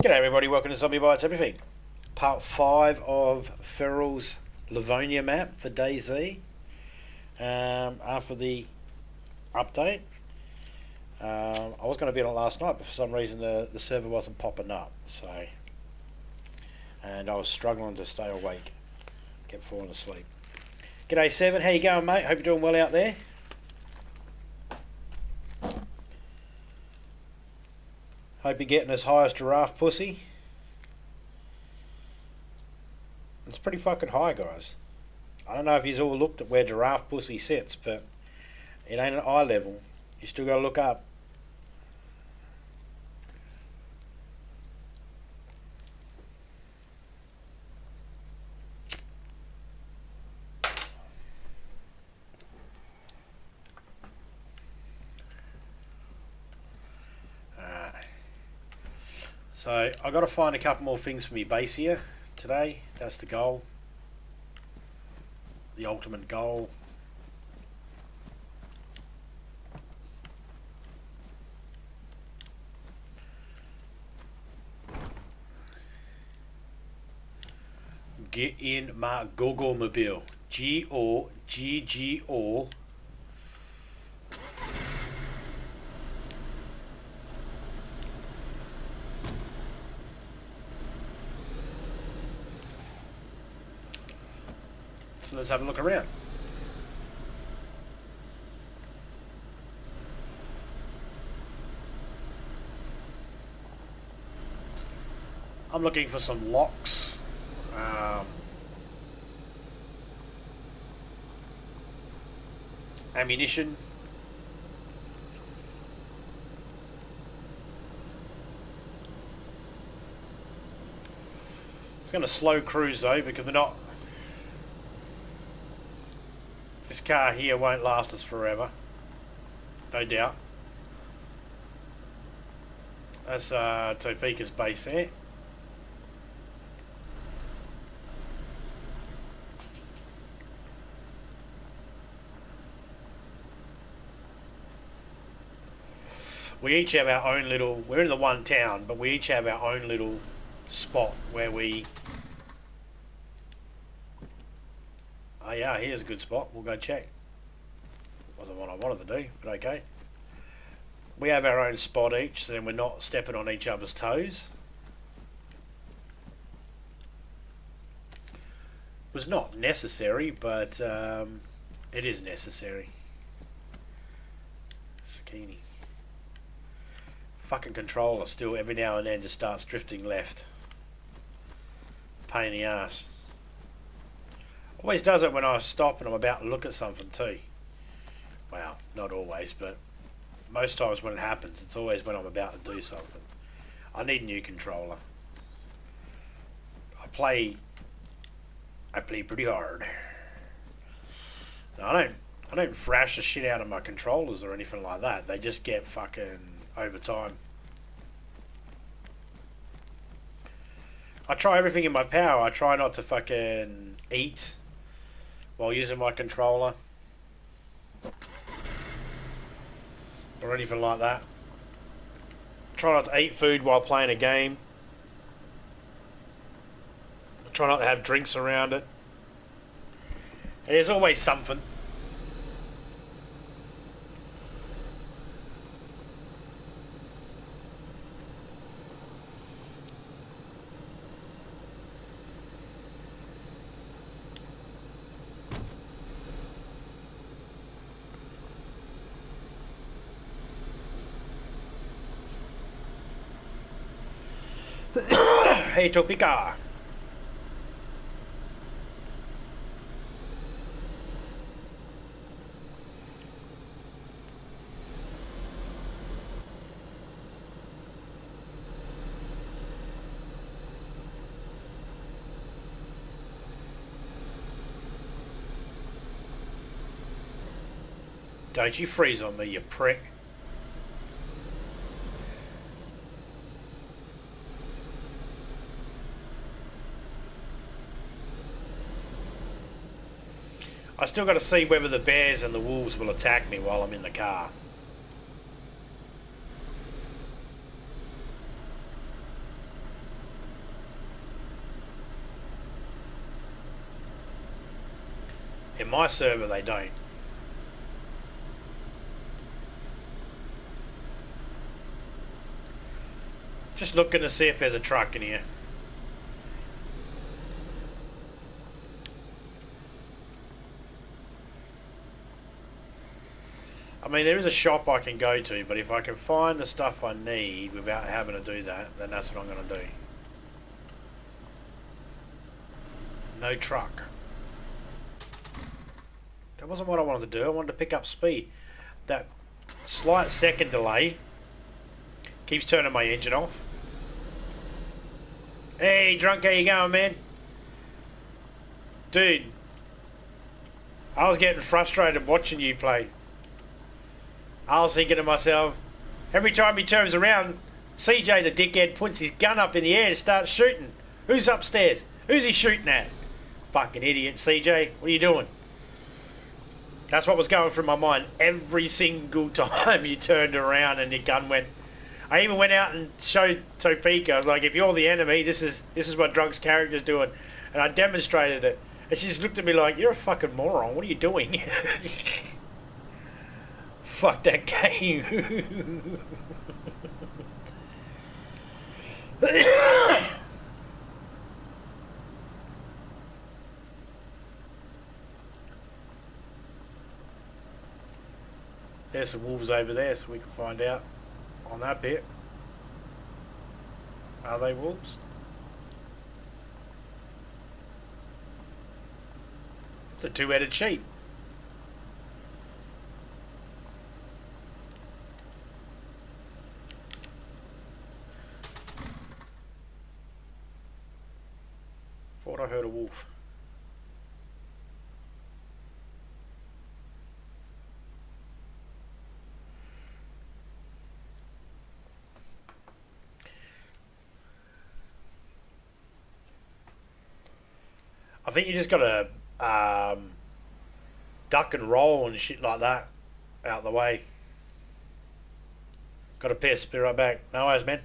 G'day everybody, welcome to Zombie Bites Everything. Part 5 of Feral's Livonia map for DayZ. After the update. I was going to be on it last night, but for some reason the server wasn't popping up. And I was struggling to stay awake. Kept falling asleep. G'day Seven, how you going mate? Hope you're doing well out there. Hope you're getting as high as giraffe pussy. It's pretty fucking high, guys. I don't know if you've all looked at where giraffe pussy sits, but it ain't at eye level. You still gotta look up. So I got to find a couple more things for me base here today. That's the goal, the ultimate goal. Get in my go-go mobile. G-O-G-G-O. So let's have a look around. I'm looking for some locks. Ammunition. It's going to slow cruise though because we're not. This car here won't last us forever, no doubt. That's Topeka's base there. We each have our own little, we're in the one town, but we each have our own little spot where we... Oh yeah, here's a good spot. We'll go check. Wasn't what I wanted to do, but okay. We have our own spot each, so then we're not stepping on each other's toes. It was not necessary, but it is necessary. Zucchini. Fucking controller still every now and then just starts drifting left. Pain in the ass. Always does it when I stop and I'm about to look at something too. Well, not always, but most times when it happens, it's always when I'm about to do something. I need a new controller. I play pretty hard. Now, I don't thrash the shit out of my controllers or anything like that. They just get fucking over time. I try everything in my power. I try not to fucking eat while using my controller or anything like that. Try not to eat food while playing a game. Try not to have drinks around it. And there's always something. Hey Topeka. Don't you freeze on me, you prick. I still got to see whether the bears and the wolves will attack me while I'm in the car. my server they don't. Just looking to see if there's a truck in here. I mean, there is a shop I can go to, but if I can find the stuff I need without having to do that, then that's what I'm going to do. No truck. That wasn't what I wanted to do. I wanted to pick up speed. That slight second delay keeps turning my engine off. Hey, drunk, how you going, man? Dude, I was getting frustrated watching you play. I was thinking to myself, every time he turns around, CJ the dickhead puts his gun up in the air and starts shooting. Who's upstairs? Who's he shooting at? Fucking idiot, CJ. What are you doing? That's what was going through my mind every single time you turned around and your gun went. I even went out and showed Topeka. I was like, if you're the enemy, this is what Drunk's character's doing. And I demonstrated it. And she just looked at me like, you're a fucking moron. What are you doing? Fuck that game. There's some wolves over there, so we can find out on that bit. Are they wolves? It's a two-headed sheep. Thought I heard a wolf. I think you just gotta duck and roll and shit like that out of the way. Got a piss, be right back. No worries, man.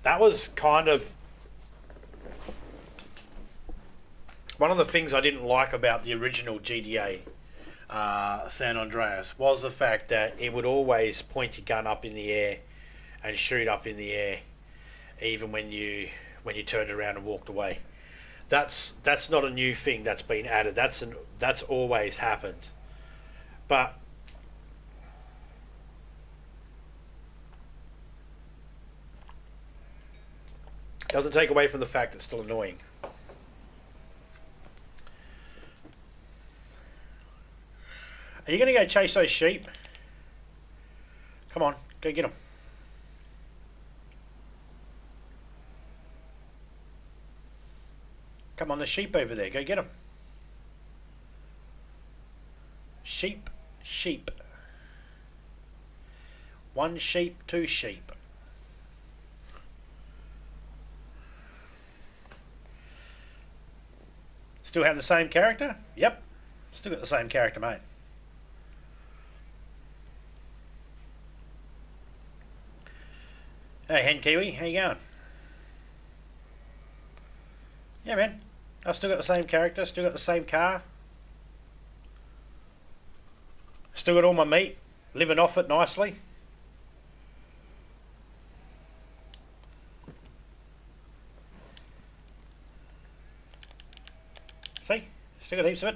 That was kind of one of the things I didn't like about the original GTA San Andreas was the fact that it would always point your gun up in the air and shoot up in the air, even when you turned around and walked away. That's not a new thing that's been added. That's always happened, but it doesn't take away from the fact it's still annoying. Are you going to go chase those sheep? Come on, go get them. Come on, there's sheep over there. Go get them. Sheep, sheep. One sheep, two sheep. Still have the same character? Yep. Still got the same character, mate. Hey, Hen Kiwi, how you going? Yeah, man. I've still got the same character, still got the same car. Still got all my meat, living off it nicely. See? Still got heaps of it.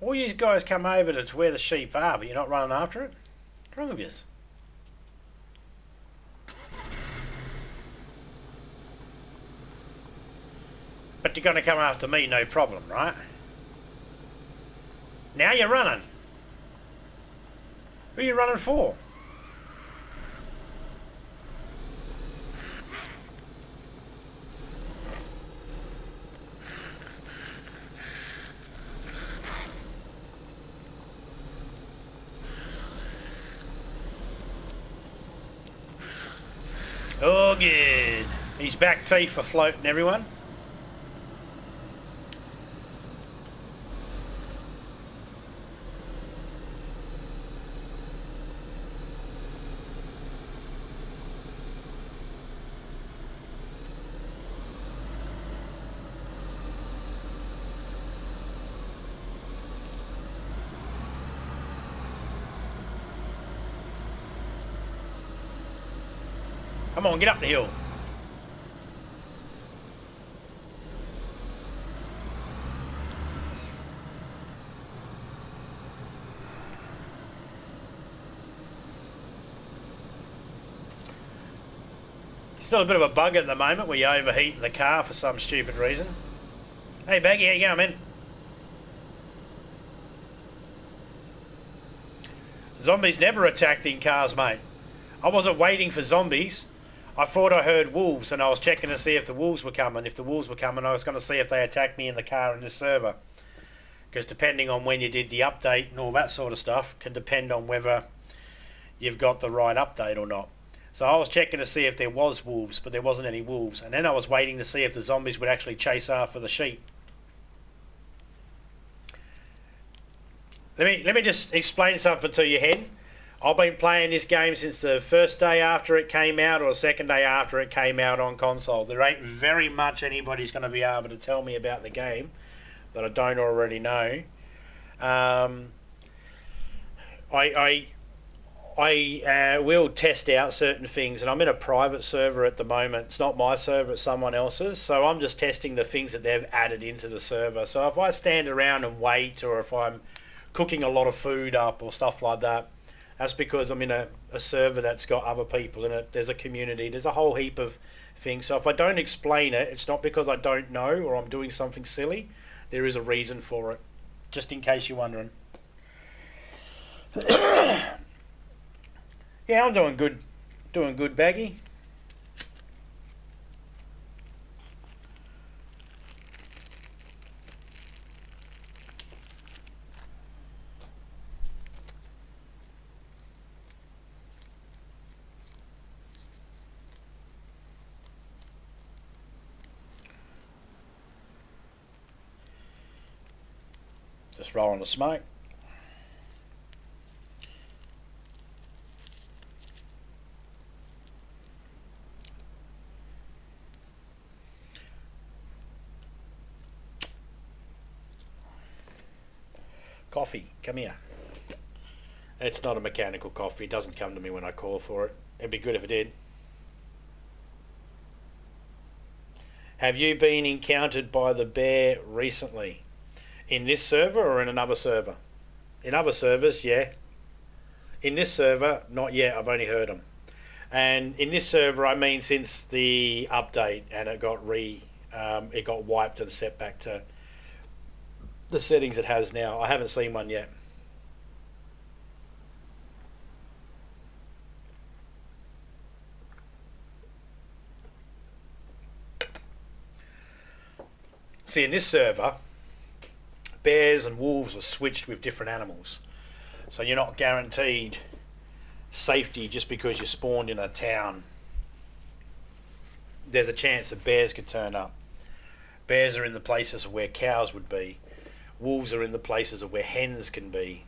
All you guys come over to where the sheep are, but you're not running after it? What's wrong with you? But you're going to come after me, no problem, right? Now you're running. Who are you running for? Oh, good. He's back teeth for floating, everyone. Come on, get up the hill. Still a bit of a bug at the moment where you overheat the car for some stupid reason. Hey Baggy, how you going, man? Zombies never attacked in cars, mate. I wasn't waiting for zombies. I thought I heard wolves and I was checking to see if the wolves were coming. If the wolves were coming, I was going to see if they attacked me in the car in the server. Because depending on when you did the update and all that sort of stuff can depend on whether you've got the right update or not. So I was checking to see if there was wolves, but there wasn't any wolves. And then I was waiting to see if the zombies would actually chase after the sheep. Let me just explain something to you, Hen. I've been playing this game since the first day after it came out or the second day after it came out on console. There ain't very much anybody's going to be able to tell me about the game that I don't already know. I will test out certain things, and I'm in a private server at the moment. It's not my server, it's someone else's. So I'm just testing the things that they've added into the server. So if I stand around and wait, or if I'm cooking a lot of food up or stuff like that, that's because I'm in a server that's got other people in it. There's a community. There's a whole heap of things. So if I don't explain it, it's not because I don't know or I'm doing something silly. There is a reason for it, just in case you're wondering. Yeah, I'm doing good. Doing good, Baggy. Just rolling the smoke. Coffee, come here. It's not a mechanical coffee. It doesn't come to me when I call for it. It'd be good if it did. Have you been encountered by the bear recently? In this server or in another server? In other servers, yeah. In this server, not yet. I've only heard them. And in this server, I mean since the update, and it got wiped and set back to the settings it has now. I haven't seen one yet. See, in this server, bears and wolves are switched with different animals. So you're not guaranteed safety just because you're spawned in a town. There's a chance that bears could turn up. Bears are in the places where cows would be. Wolves are in the places of where hens can be.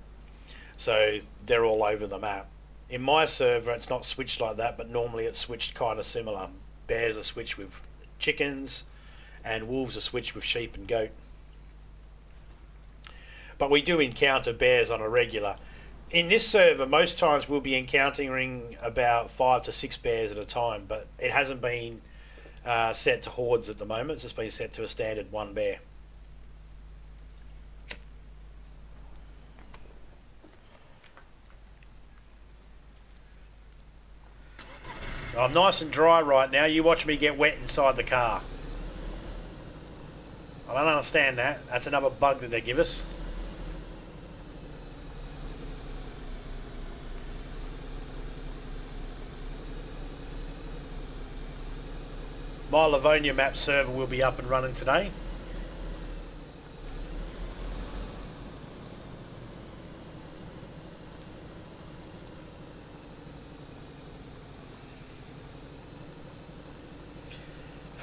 So they're all over the map. In my server, it's not switched like that, but normally it's switched kind of similar. Bears are switched with chickens, and wolves are switched with sheep and goat. But we do encounter bears on a regular. In this server, most times we'll be encountering about 5 to 6 bears at a time, but it hasn't been set to hordes at the moment. It's just been set to a standard 1 bear. I'm nice and dry right now. You watch me get wet inside the car. I don't understand that. That's another bug that they give us. My Livonia map server will be up and running today.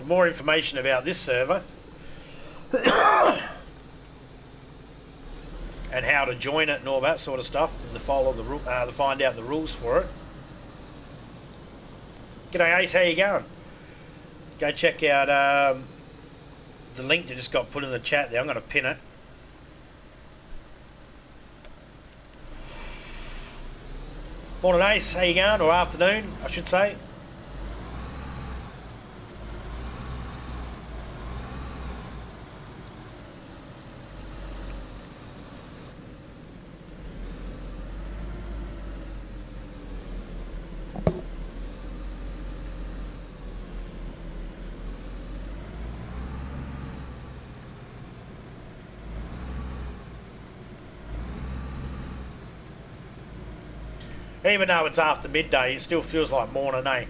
more information about this server and how to join it and all that sort of stuff, and to follow the to find out the rules for it. G'day Ace, how you going? Go check out the link that just got put in the chat there. I'm going to pin it. Morning Ace, how you going? Or afternoon, I should say. Even though it's after midday, it still feels like morning, eh?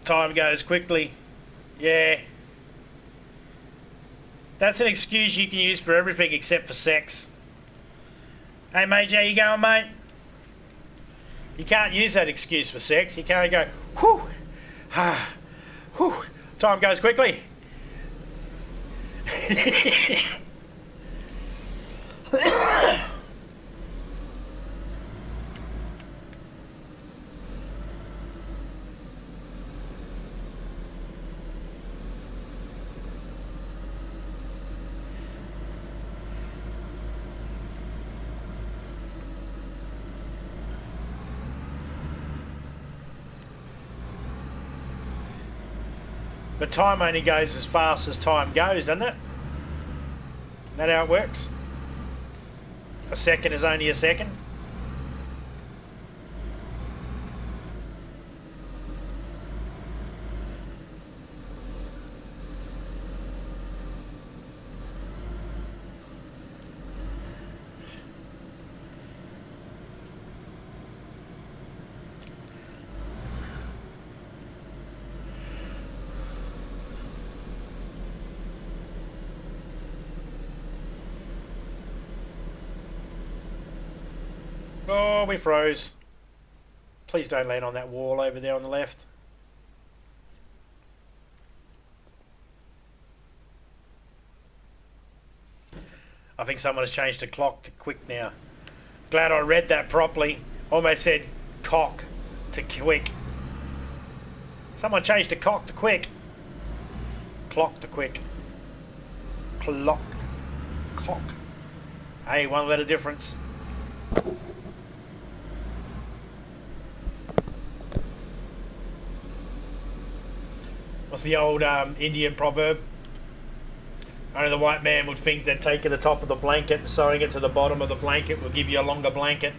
Time goes quickly. Yeah. That's an excuse you can use for everything except for sex. Hey mate, how you going, mate? You can't use that excuse for sex. You can't go, whew, ah, whew. Time goes quickly. But time only goes as fast as time goes, doesn't it? Isn't that how it works? A second is only a second. Oh, we froze. Please don't land on that wall over there on the left. I think someone has changed the clock to quick now. Glad I read that properly. Almost said cock to quick. Someone changed the cock to quick. Clock to quick. Clock. Cock. Hey, one letter difference. What's the old Indian proverb? Only the white man would think that taking the top of the blanket and sewing it to the bottom of the blanket will give you a longer blanket.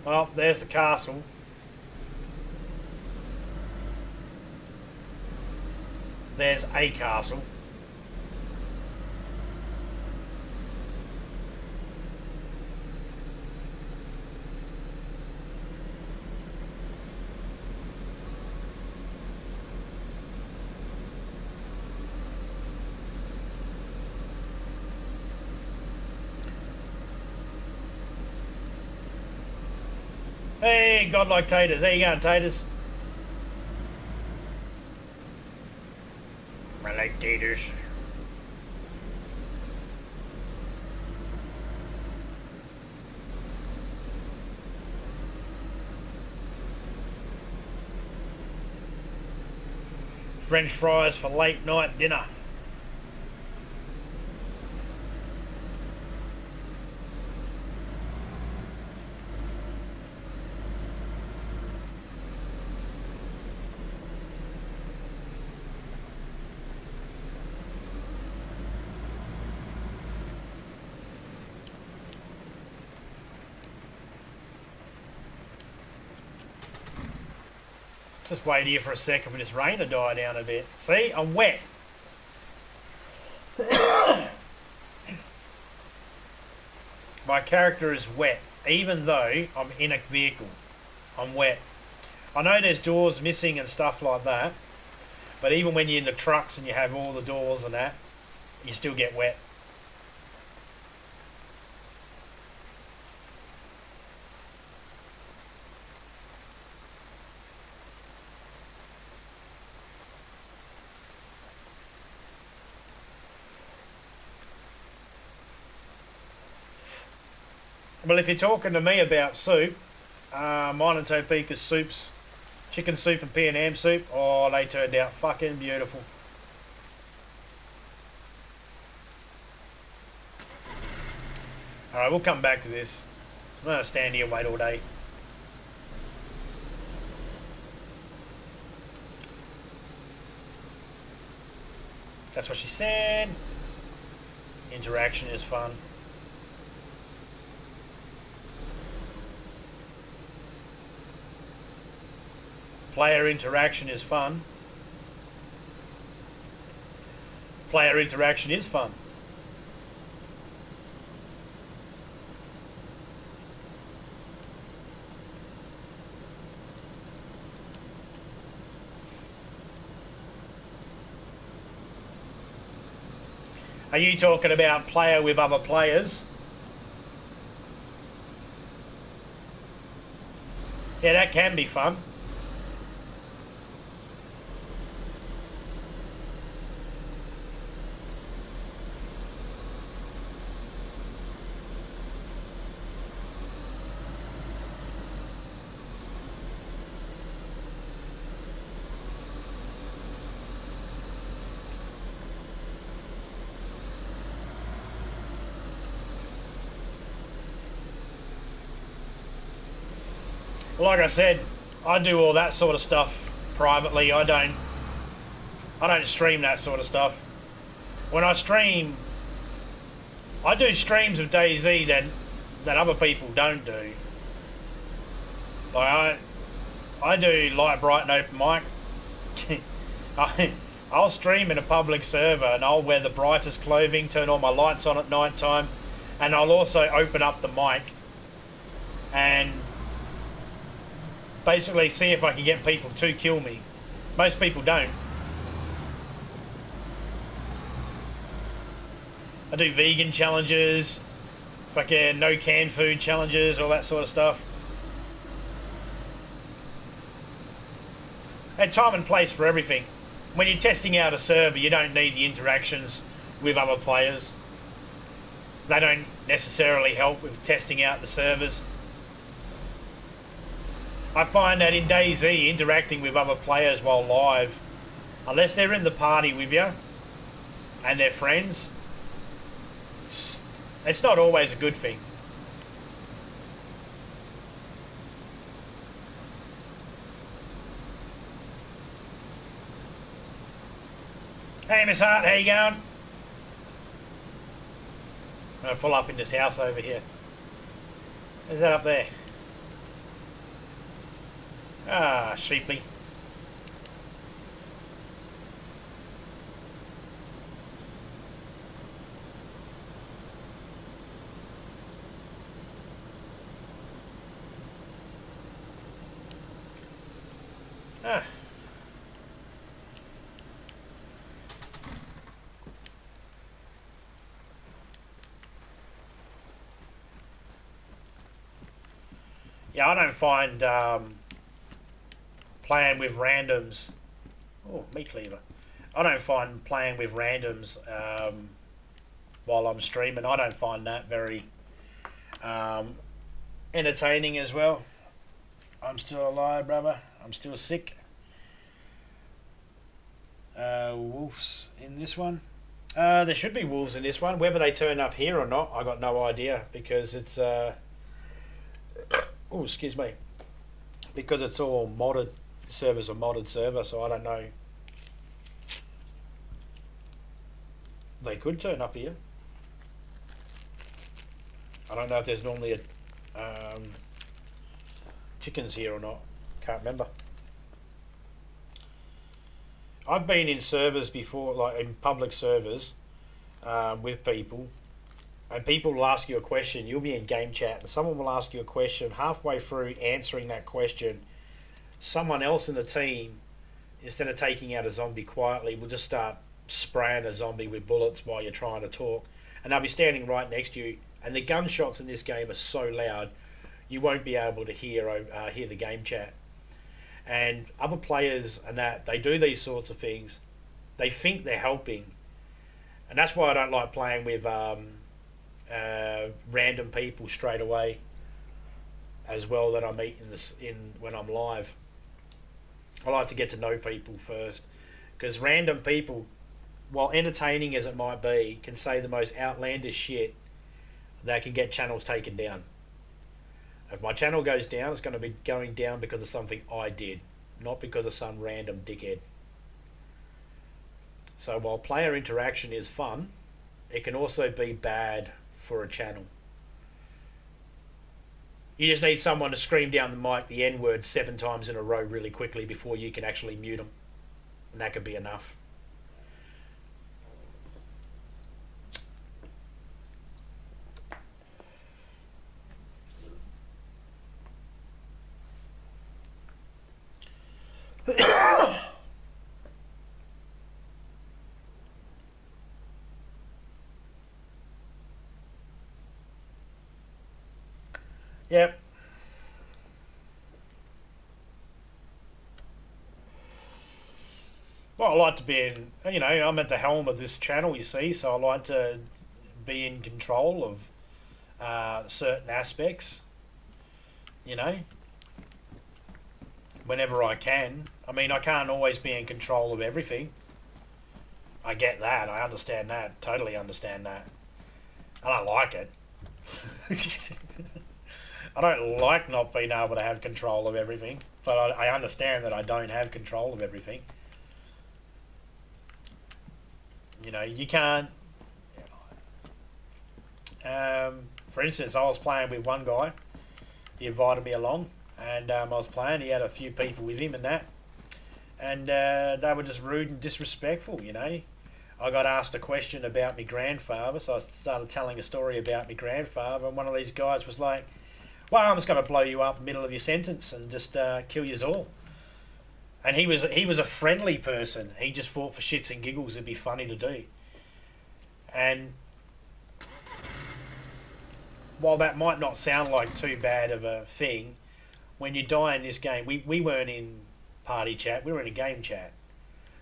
Well, there's the castle. There's a castle. Hey, godlike taters. How you going, taters? I like taters. French fries for late night dinner. Just wait here for a second for this rain to die down a bit. See, I'm wet. My character is wet, even though I'm in a vehicle. I'm wet. I know there's doors missing and stuff like that, but even when you're in the trucks and you have all the doors and that, you still get wet. Well, if you're talking to me about soup, mine and Topeka's soups, chicken soup and pea and ham soup, oh, they turned out fucking beautiful. Alright, we'll come back to this. I'm going to stand here and wait all day. That's what she said. Interaction is fun. Player interaction is fun. Player interaction is fun. Are you talking about player with other players? Yeah, that can be fun. Like I said, I do all that sort of stuff privately. I don't stream that sort of stuff. When I stream, I do streams of DayZ that other people don't do. Like I do light, bright, and open mic. I'll stream in a public server and I'll wear the brightest clothing, turn all my lights on at night time, and I'll also open up the mic and basically see if I can get people to kill me. Most people don't. I do vegan challenges, fucking no canned food challenges, all that sort of stuff. And time and place for everything. When you're testing out a server, you don't need the interactions with other players. They don't necessarily help with testing out the servers. I find that in DayZ, interacting with other players while live, unless they're in the party with you and they're friends, it's not always a good thing. Hey Miss Hart, how you going? I'm going to pull up in this house over here. Where's that up there? Ah, sheepy. Ah. Yeah, I don't find playing with randoms. Oh, meat cleaver. I don't find playing with randoms while I'm streaming. I don't find that very um, entertaining as well. I'm still alive, brother. I'm still sick. Wolves in this one. There should be wolves in this one. Whether they turn up here or not, I got no idea because it's. Oh, excuse me. Because it's all modded. The server's a modded server, so I don't know. They could turn up here. I don't know if there's normally chickens here or not. Can't remember. I've been in servers before, like in public servers, with people, and people will ask you a question. You'll be in game chat, and someone will ask you a question. Halfway through answering that question, someone else in the team, instead of taking out a zombie quietly, will just start spraying a zombie with bullets while you're trying to talk, and they'll be standing right next to you. And the gunshots in this game are so loud, you won't be able to hear the game chat. And other players and that, they do these sorts of things. They think they're helping, and that's why I don't like playing with random people straight away as well that I meet when I'm live. I like to get to know people first, because random people, while entertaining as it might be, can say the most outlandish shit that can get channels taken down. If my channel goes down, it's going to be going down because of something I did, not because of some random dickhead. So while player interaction is fun, it can also be bad for a channel. You just need someone to scream down the mic the N-word 7 times in a row really quickly before you can actually mute them. And that could be enough. Yep. Well, I like to be in, I'm at the helm of this channel, you see, so I like to be in control of certain aspects, whenever I can. I mean, I can't always be in control of everything. I get that, I understand that, totally understand that. I don't like it. I don't like not being able to have control of everything, but I understand that I don't have control of everything. You can't. For instance, I was playing with one guy. He invited me along, and I was playing. He had a few people with him and that, and they were just rude and disrespectful. I got asked a question about my grandfather, so I started telling a story about my grandfather, and one of these guys was like, "Well, I'm just going to blow you up in the middle of your sentence and just kill you all." And he was a friendly person. He just thought for shits and giggles it'd be funny to do. And while that might not sound like too bad of a thing, when you die in this game, we weren't in party chat, we were in a game chat.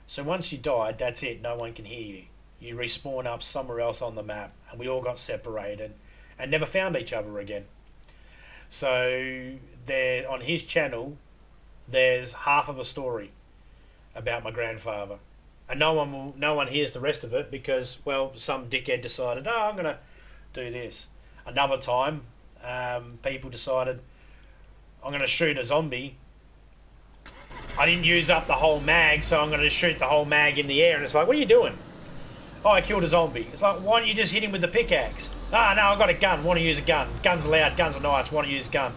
So once you died, that's it, no one can hear you. You respawn up somewhere else on the map, and we all got separated and never found each other again. So there, on his channel, there's half of a story about my grandfather, and no one hears the rest of it because, well, some dickhead decided, oh, I'm gonna do this. Another time, people decided, I'm gonna shoot a zombie. I didn't use up the whole mag, so I'm gonna shoot the whole mag in the air. And it's like, what are you doing? Oh, I killed a zombie. It's like, why don't you just hit him with the pickaxe? Ah, no, I've got a gun. Want to use a gun. Guns allowed. Guns are nice. Want to use a gun.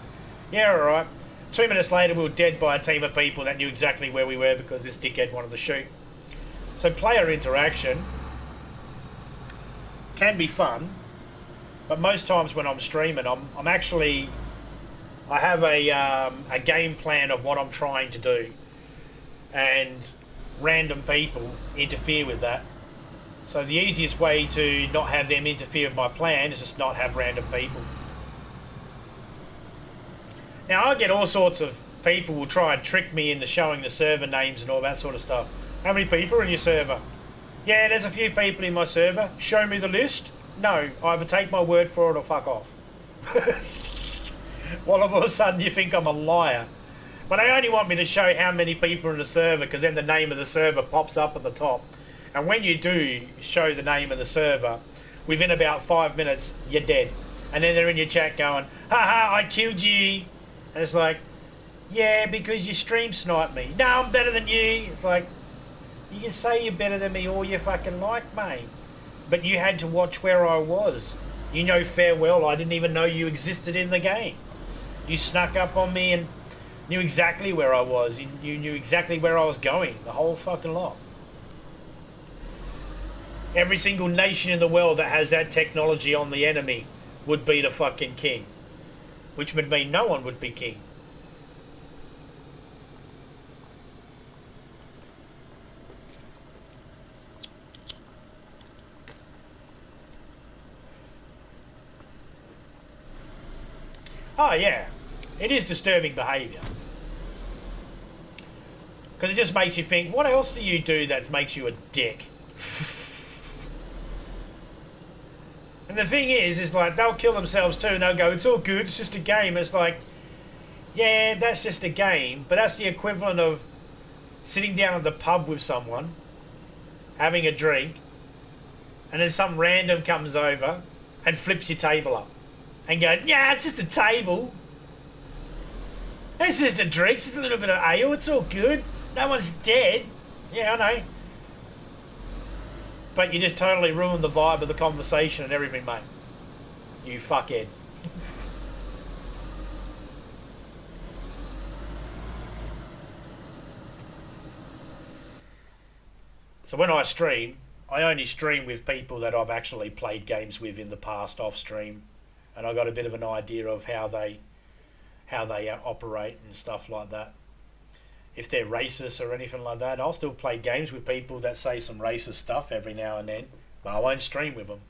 Yeah, all right. 2 minutes later, we were dead by a team of people that knew exactly where we were because this dickhead wanted to shoot. So player interaction can be fun, but most times when I'm streaming, I'm actually, I have a game plan of what I'm trying to do, and random people interfere with that. So the easiest way to not have them interfere with my plan is just not have random people. Now, I get all sorts of people will try and trick me into showing the server names and all that sort of stuff. How many people are in your server? Yeah, there's a few people in my server. Show me the list. No, either take my word for it or fuck off. Well, all of a sudden you think I'm a liar. But they only want me to show how many people are in the server, because then the name of the server pops up at the top. And when you do show the name of the server, within about 5 minutes, you're dead. And then they're in your chat going, haha, I killed you. And it's like, yeah, because you stream sniped me. No, I'm better than you. It's like, you can say you're better than me all you fucking like, mate. But you had to watch where I was. You know fair well I didn't even know you existed in the game. You snuck up on me and knew exactly where I was. You knew exactly where I was going. The whole fucking lot. Every single nation in the world that has that technology on the enemy would be the fucking king. Which would mean no one would be king. Oh yeah, it is disturbing behaviour. Because it just makes you think, what else do you do that makes you a dick? And the thing is like, they'll kill themselves too and they'll go, it's all good, it's just a game. It's like, yeah, that's just a game, but that's the equivalent of sitting down at the pub with someone, having a drink, and then some random comes over and flips your table up. And go, yeah, it's just a table. It's just a drink, it's just a little bit of ale, it's all good. No one's dead. Yeah, I know. But you just totally ruined the vibe of the conversation and everything, mate. You fuckhead. So when I stream, I only stream with people that I've actually played games with in the past off stream. And I got a bit of an idea of how they operate and stuff like that. If they're racist or anything like that, I'll still play games with people that say some racist stuff every now and then, but I won't stream with them.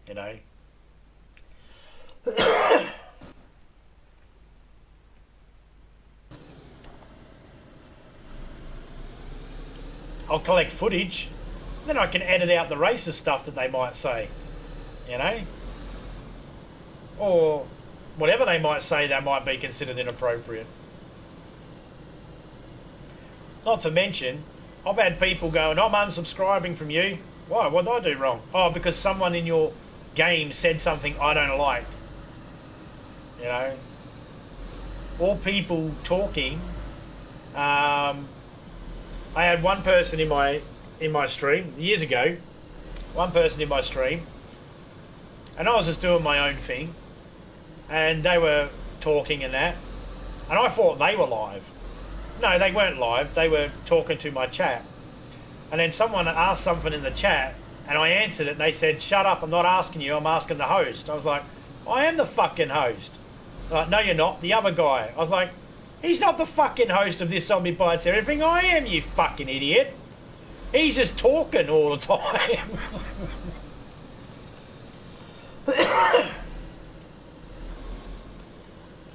You know. I'll collect footage, then I can edit out the racist stuff that they might say. You know. Or whatever they might say that might be considered inappropriate. Not to mention, I've had people going, I'm unsubscribing from you. Why? What did I do wrong? Oh, because someone in your game said something I don't like. You know? Or people talking. I had one person in my stream, years ago, one person in my stream, and I was just doing my own thing. And they were talking and that, and I thought they were live. No, they weren't live, they were talking to my chat. And then someone asked something in the chat, and I answered it, and they said, shut up, I'm not asking you, I'm asking the host. I was like, I am the fucking host. They're like, no you're not, the other guy. I was like, he's not the fucking host of this Zombie Bites Everything, I am, you fucking idiot. He's just talking all the time.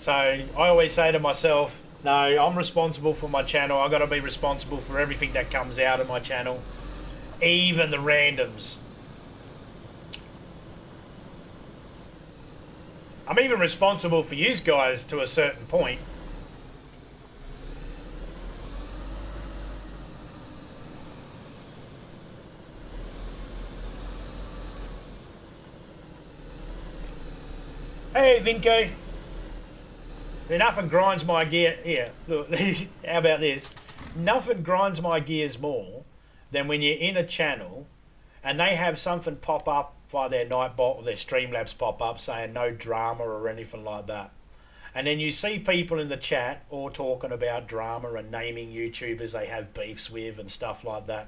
So I always say to myself, no, I'm responsible for my channel. I've got to be responsible for everything that comes out of my channel, even the randoms. I'm even responsible for you guys to a certain point. Hey, Vinco. Nothing grinds my gear. Here, look, how about this? Nothing grinds my gears more than when you're in a channel and they have something pop up via their Nightbot or their Streamlabs pop up saying no drama or anything like that. And then you see people in the chat all talking about drama and naming YouTubers they have beefs with and stuff like that.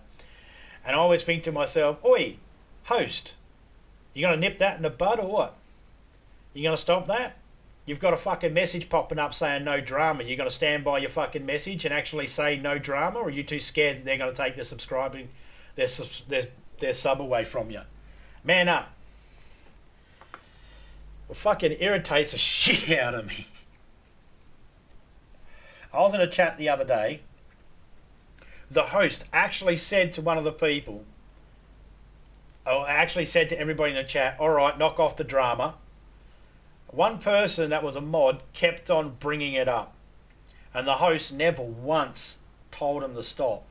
And I always think to myself, oi, host, you going to nip that in the bud or what? You going to stop that? You've got a fucking message popping up saying no drama. You're going to stand by your fucking message and actually say no drama, or are you too scared that they're going to take their sub away from you? Man up. Well, fucking irritates the shit out of me. I was in a chat the other day. The host actually said to one of the people, actually said to everybody in the chat, all right, knock off the drama. One person that was a mod kept on bringing it up, and the host never once told him to stop.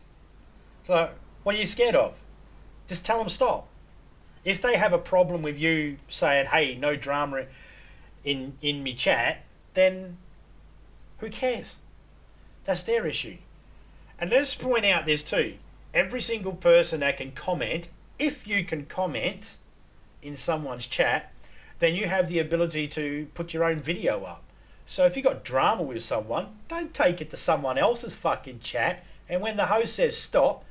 So, what are you scared of? Just tell them stop. If they have a problem with you saying, hey, no drama in me chat, then who cares? That's their issue. And let's point out this too. Every single person that can comment, if you can comment in someone's chat, then you have the ability to put your own video up. So if you got drama with someone, don't take it to someone else's fucking chat, and when the host says stop,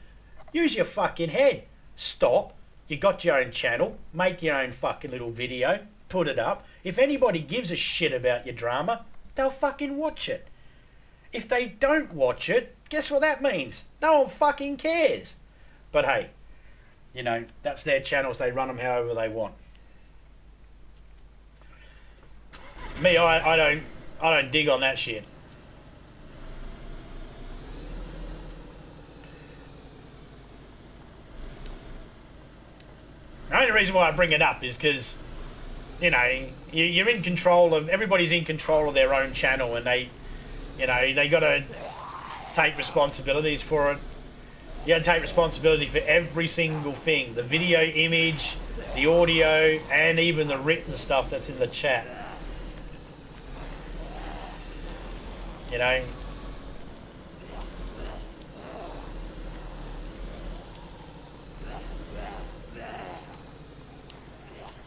use your fucking head. Stop. You got your own channel. Make your own fucking little video. Put it up. If anybody gives a shit about your drama, they'll fucking watch it. If they don't watch it, guess what that means? No one fucking cares. But hey, you know, that's their channels. They run them however they want. Me, I don't dig on that shit. The only reason why I bring it up is because, you know, you're in control of, everybody's in control of their own channel, and they, you know, they got to take responsibilities for it. You got to take responsibility for every single thing, the video, image, the audio, and even the written stuff that's in the chat. You know.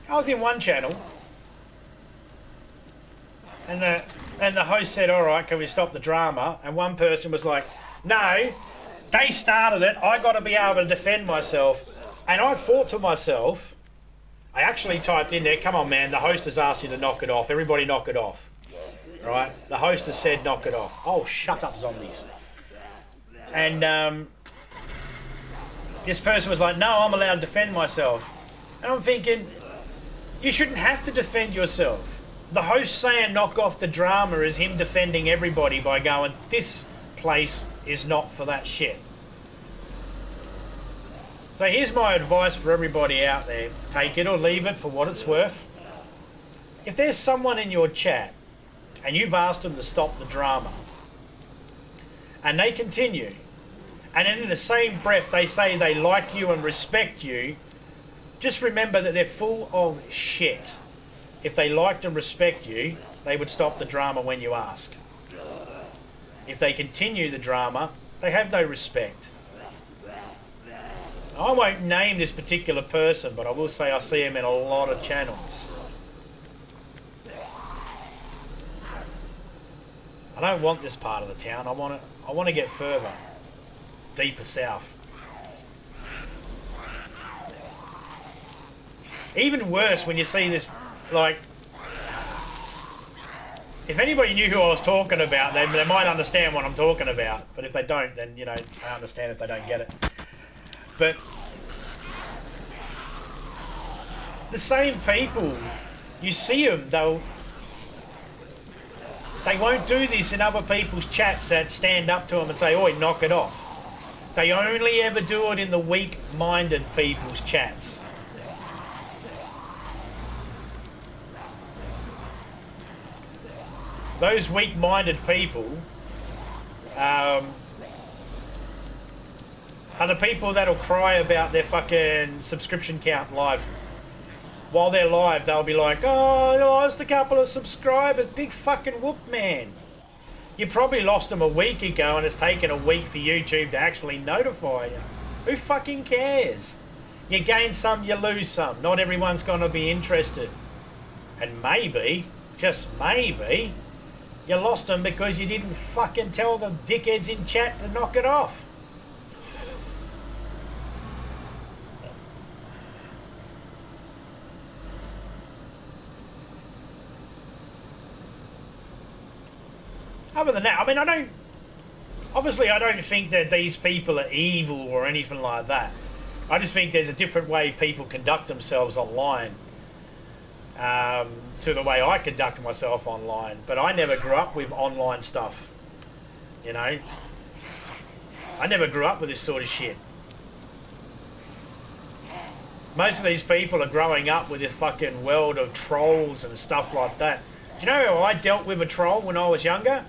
I was in one channel, and the host said, all right, can we stop the drama? And one person was like, no, they started it, I got to be able to defend myself. And I thought to myself, I actually typed in there, come on man, the host has asked you to knock it off, everybody knock it off. Right? The host has said knock it off. Oh, shut up, zombies. And this person was like, no, I'm allowed to defend myself. And I'm thinking, you shouldn't have to defend yourself. The host saying knock off the drama is him defending everybody by going, this place is not for that shit. So here's my advice for everybody out there. Take it or leave it for what it's worth. If there's someone in your chat and you've asked them to stop the drama, and they continue, and then in the same breath they say they like you and respect you, just remember that they're full of shit. If they liked and respect you, they would stop the drama when you ask. If they continue the drama, they have no respect. I won't name this particular person, but I will say I see him in a lot of channels. I don't want this part of the town. I want to get further, deeper south. Even worse when you see this, like, if anybody knew who I was talking about, they might understand what I'm talking about. But if they don't, then, you know, I understand if they don't get it. But the same people, you see them, they won't do this in other people's chats that stand up to them and say, oi, knock it off. They only ever do it in the weak-minded people's chats. Those weak-minded people are the people that'll cry about their fucking subscription count live. While they're live, they'll be like, oh, I lost a couple of subscribers. Big fucking whoop, man. You probably lost them a week ago and it's taken a week for YouTube to actually notify you. Who fucking cares? You gain some, you lose some. Not everyone's going to be interested. And maybe, just maybe, you lost them because you didn't fucking tell the dickheads in chat to knock it off. Other than that, I mean, obviously I don't think that these people are evil or anything like that. I just think there's a different way people conduct themselves online to the way I conduct myself online. But I never grew up with online stuff. You know? I never grew up with this sort of shit. Most of these people are growing up with this fucking world of trolls and stuff like that. Do you know how I dealt with a troll when I was younger?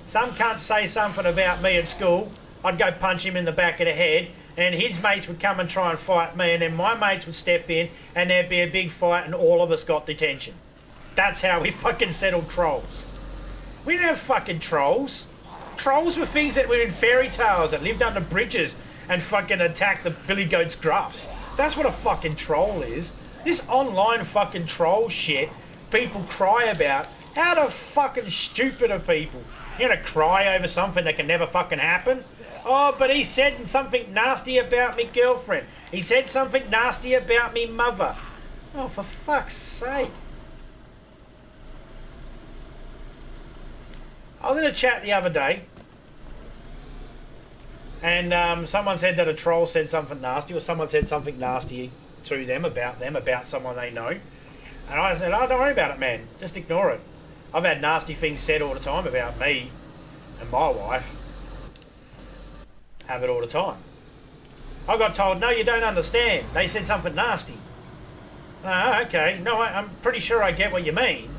Some cunt say something about me at school, I'd go punch him in the back of the head, and his mates would come and try and fight me, and then my mates would step in, and there'd be a big fight, and all of us got detention. That's how we fucking settled trolls. We didn't have fucking trolls. Trolls were things that were in fairy tales that lived under bridges and fucking attacked the billy goat's gruffs. That's what a fucking troll is. This online fucking troll shit people cry about. How the fucking stupid are people? You're gonna cry over something that can never fucking happen? Oh, but he said something nasty about me girlfriend. He said something nasty about me mother. Oh, for fuck's sake. I was in a chat the other day, and someone said that a troll said something nasty, or someone said something nasty to them, about someone they know. And I said, oh, don't worry about it, man. Just ignore it. I've had nasty things said all the time about me and my wife. Have it all the time. I got told, no, you don't understand. They said something nasty. Oh, okay. No, I'm pretty sure I get what you mean.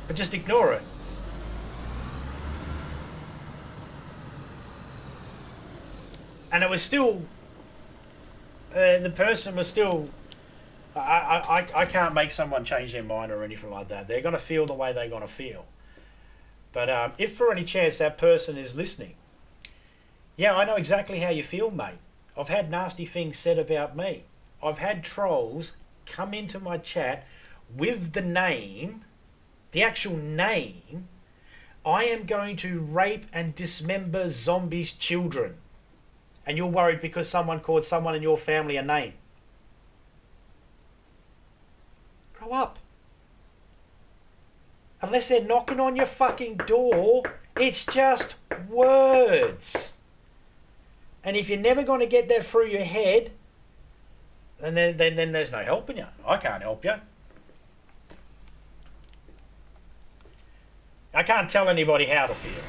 But just ignore it. And it was still... the person was still... I can't make someone change their mind or anything like that. They're going to feel the way they're going to feel. But if for any chance that person is listening, yeah, I know exactly how you feel, mate. I've had nasty things said about me. I've had trolls come into my chat with the name, the actual name, I am going to rape and dismember zombies' children. And you're worried because someone called someone in your family a name. Grow up. Unless they're knocking on your fucking door, it's just words. And if you're never going to get that through your head, then there's no helping you. I can't help you. I can't tell anybody how to feel.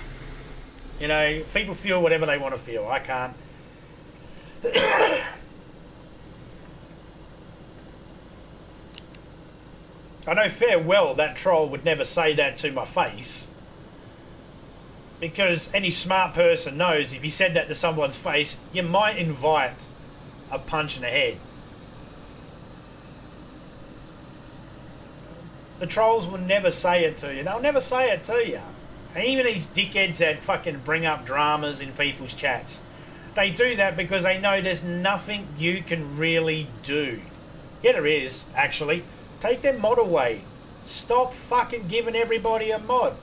You know, people feel whatever they want to feel. I can't. I know fair well that troll would never say that to my face, because any smart person knows if he said that to someone's face, you might invite a punch in the head. The trolls will never say it to you. They'll never say it to you. And even these dickheads that fucking bring up dramas in people's chats, they do that because they know there's nothing you can really do. Yeah, there is, actually. Take their mod away. Stop fucking giving everybody a mod.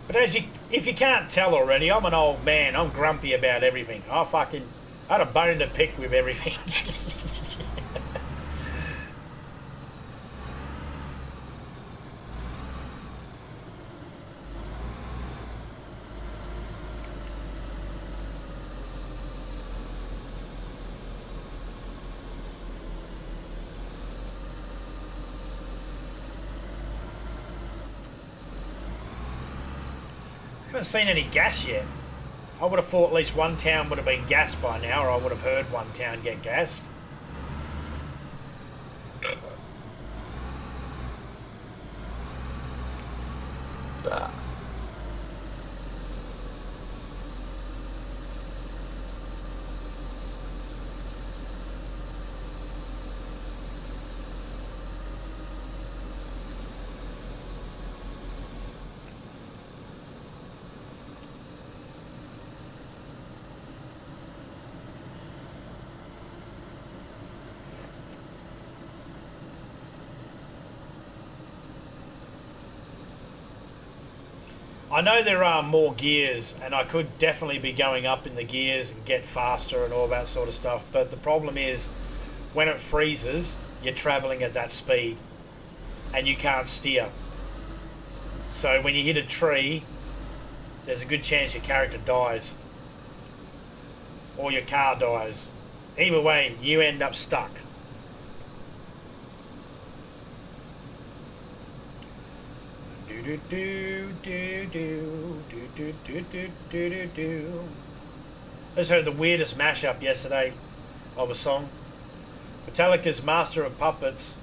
But if you can't tell already, I'm an old man. I'm grumpy about everything. I had a bone to pick with everything. I haven't seen any gas yet. I would have thought at least one town would have been gassed by now, or I would have heard one town get gassed. I know there are more gears, and I could definitely be going up in the gears and get faster and all that sort of stuff, but the problem is when it freezes, you're travelling at that speed and you can't steer. So when you hit a tree, there's a good chance your character dies. Or your car dies. Either way, you end up stuck. I just heard the weirdest mashup yesterday of a song. Metallica's Master of Puppets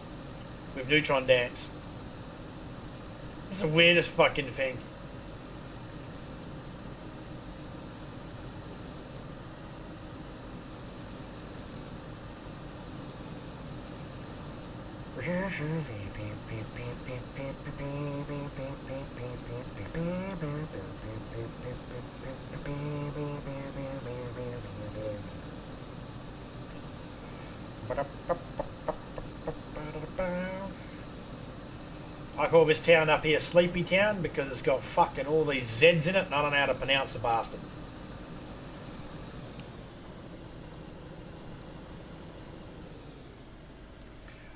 with Neutron Dance. It's the weirdest fucking thing. I call this town up here Sleepy Town because it's got fucking all these Z's in it and I don't know how to pronounce the bastard.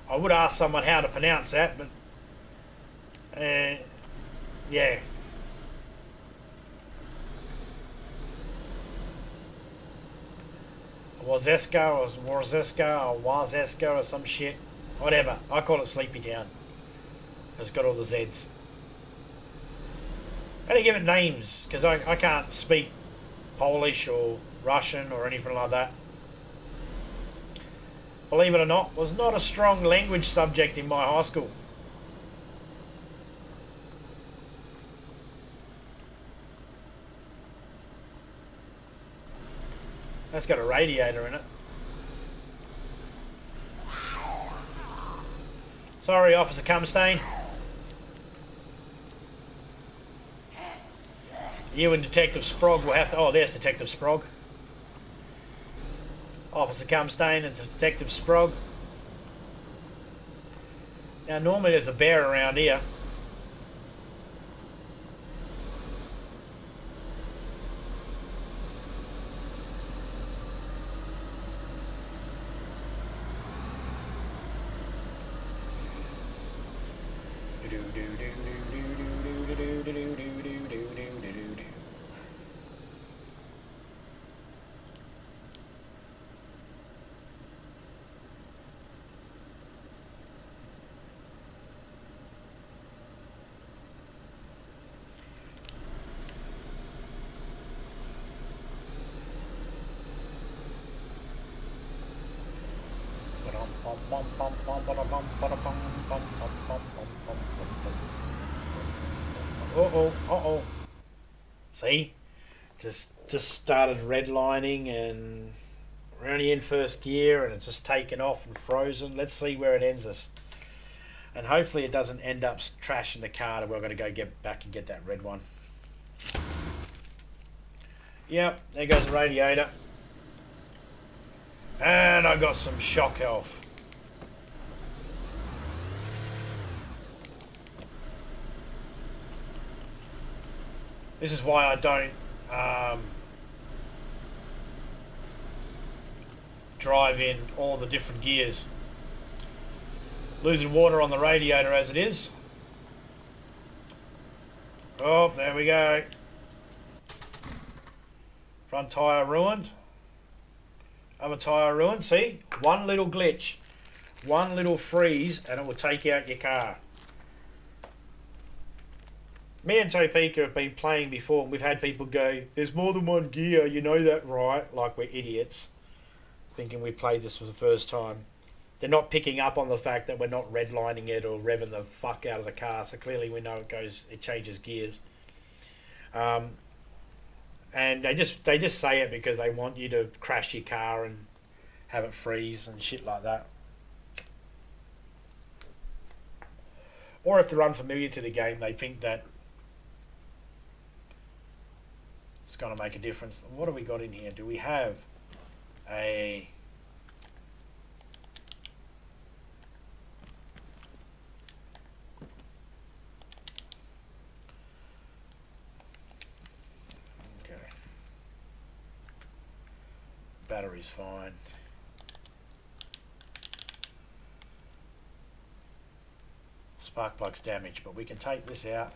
I would ask someone how to pronounce that, but yeah. Wazeska or Warzeska or Wazeska or some shit. Whatever. I call it Sleepy Town. It's got all the Z's. How do you give it names? Because I can't speak Polish or Russian or anything like that. Believe it or not, was not a strong language subject in my high school. That's got a radiator in it. Sorry, Officer Cumstain. You and Detective Sprog will have to... Oh, there's Detective Sprog. Officer Cumstain and Detective Sprog. Now, normally there's a bear around here. Uh-oh. See? Just started redlining and we're only in first gear and it's just taken off and frozen. Let's see where it ends us. And hopefully it doesn't end up trashing the car that we're going to go get back and get that red one. Yep, there goes the radiator. And I got some shock health. This is why I don't drive in all the different gears. Losing water on the radiator as it is. Oh, there we go. Front tyre ruined. Other tyre ruined. See? One little glitch. One little freeze and it will take out your car. Me and Topeka have been playing before and we've had people go, there's more than one gear, you know that, right? Like we're idiots. Thinking we played this for the first time. They're not picking up on the fact that we're not redlining it or revving the fuck out of the car, so clearly we know it changes gears. And they just say it because they want you to crash your car and have it freeze and shit like that. Or if they're unfamiliar to the game, they think that it's going to make a difference. What do we got in here? Do we have a... Okay. Battery's fine. Spark plug's damaged, but we can take this out.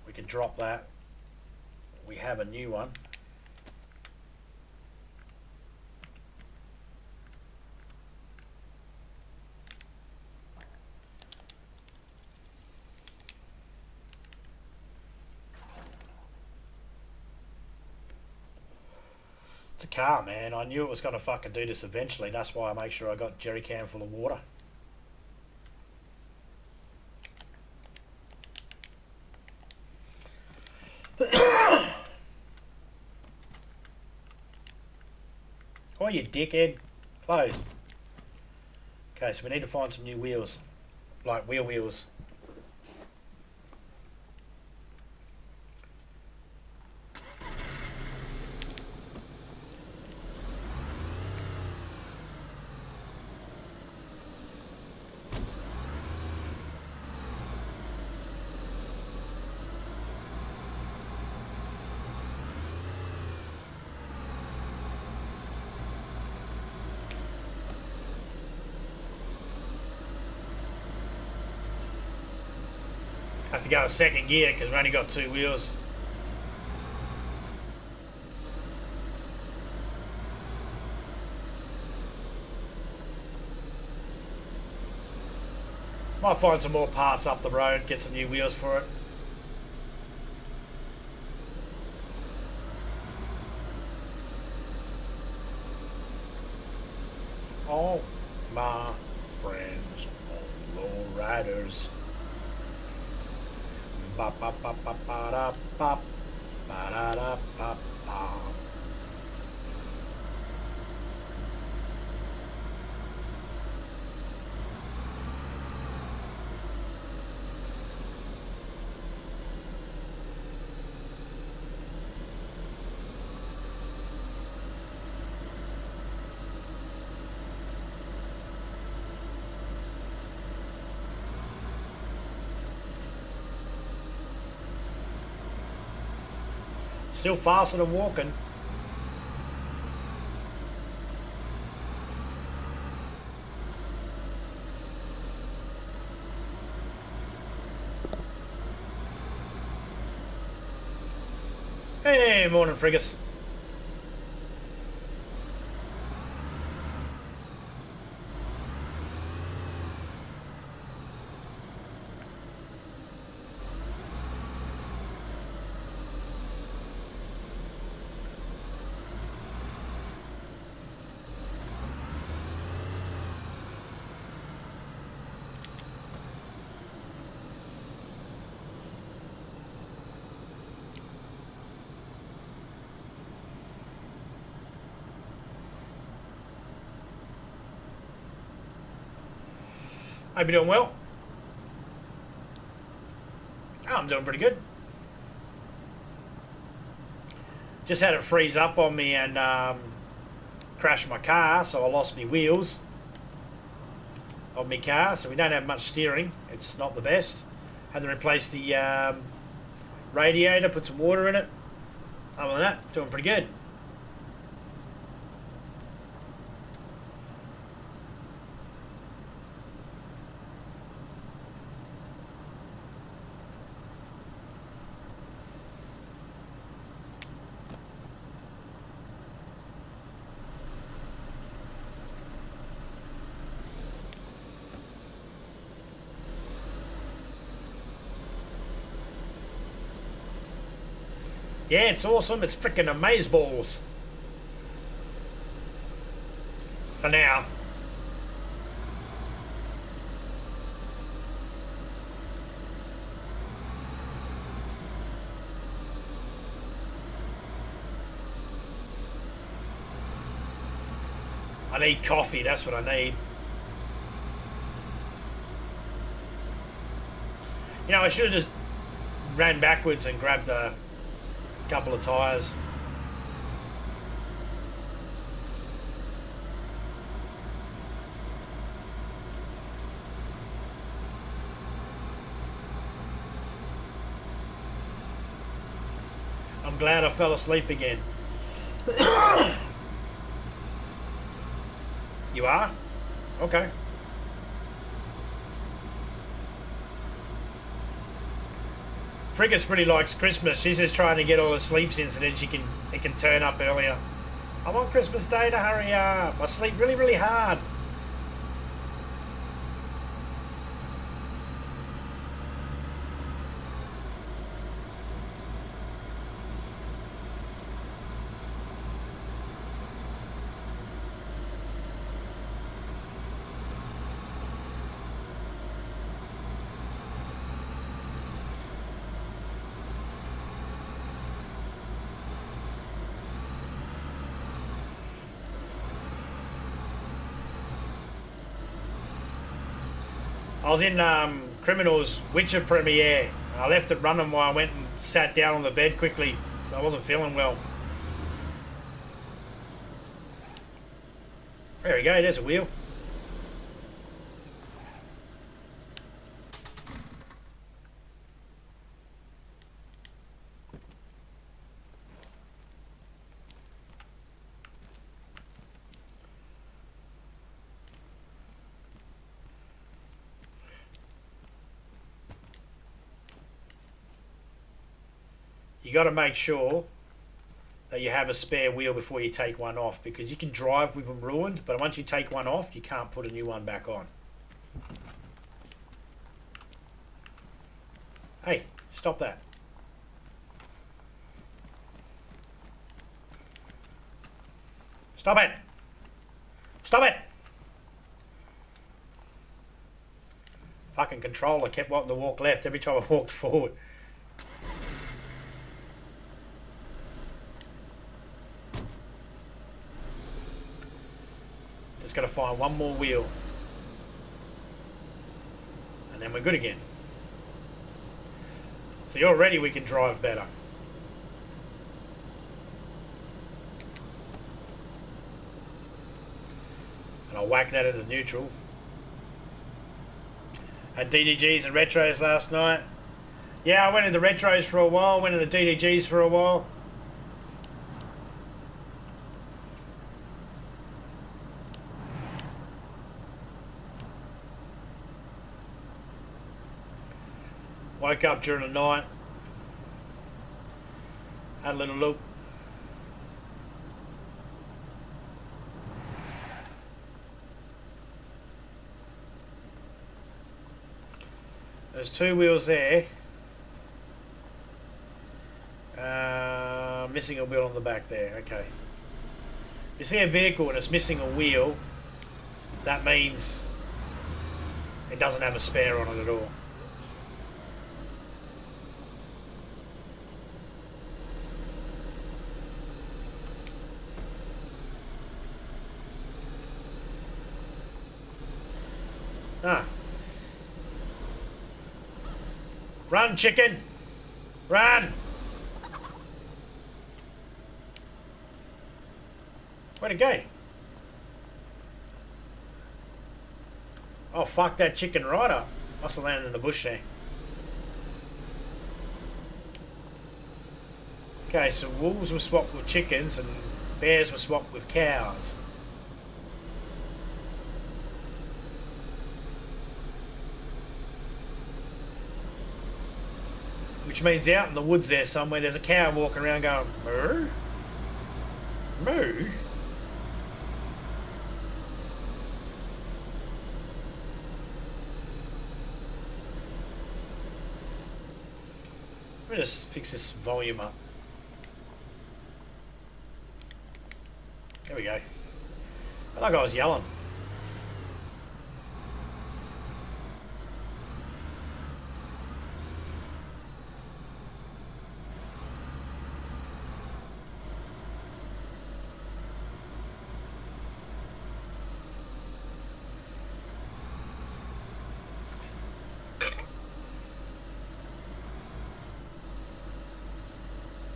We can drop that. We have a new one. It's a car, man. I knew it was going to fucking do this eventually. That's why I make sure I got a jerry can full of water. Oh, you dickhead. Close. Okay, so we need to find some new wheels. Like wheels. Have to go in second gear because we've only got 2 wheels. Might find some more parts up the road, get some new wheels for it. All my friends on low riders. Ba ba ba ba ba da ba ba da da ba ba. Still faster than walking. Hey, morning, Frigus. Hope you're doing well. I'm doing pretty good. Just had it freeze up on me and crashed my car, so I lost my wheels of my car, so we don't have much steering. It's not the best. Had to replace the radiator, put some water in it. Other than that, doing pretty good. Yeah, it's awesome. It's freaking amazeballs. For now. I need coffee, that's what I need. You know, I should have just ran backwards and grabbed a couple of tyres. I'm glad I fell asleep again. You are? Okay. Friggis really likes Christmas. She's just trying to get all her sleeps in so then it can turn up earlier. I want Christmas Day to hurry up. I sleep really, really hard. I was in Criminal's Witcher premiere. I left it running while I went and sat down on the bed quickly. So I wasn't feeling well. There we go, there's a wheel. You got to make sure that you have a spare wheel before you take one off, because you can drive with them ruined, but once you take one off you can't put a new one back on. Hey, stop that. Stop it! Stop it! Fucking controller kept wanting to walk left every time I walked forward. Just gotta find one more wheel. And then we're good again. See, already we can drive better. And I'll whack that into neutral. Had DDGs and retros last night. Yeah, I went into retros for a while, went into DDGs for a while. Woke up during the night. Had a little look. There's two wheels there. Missing a wheel on the back there. Okay. You see a vehicle and it's missing a wheel, that means it doesn't have a spare on it at all. Ah. Run, chicken! Run! Where'd it go? Oh, fuck that chicken right up. Must have landed in the bush there. Okay, so wolves were swapped with chickens and bears were swapped with cows. Which means out in the woods there somewhere there's a cow walking around going moo? Moo? Let me just fix this volume up. There we go. I like I was yelling.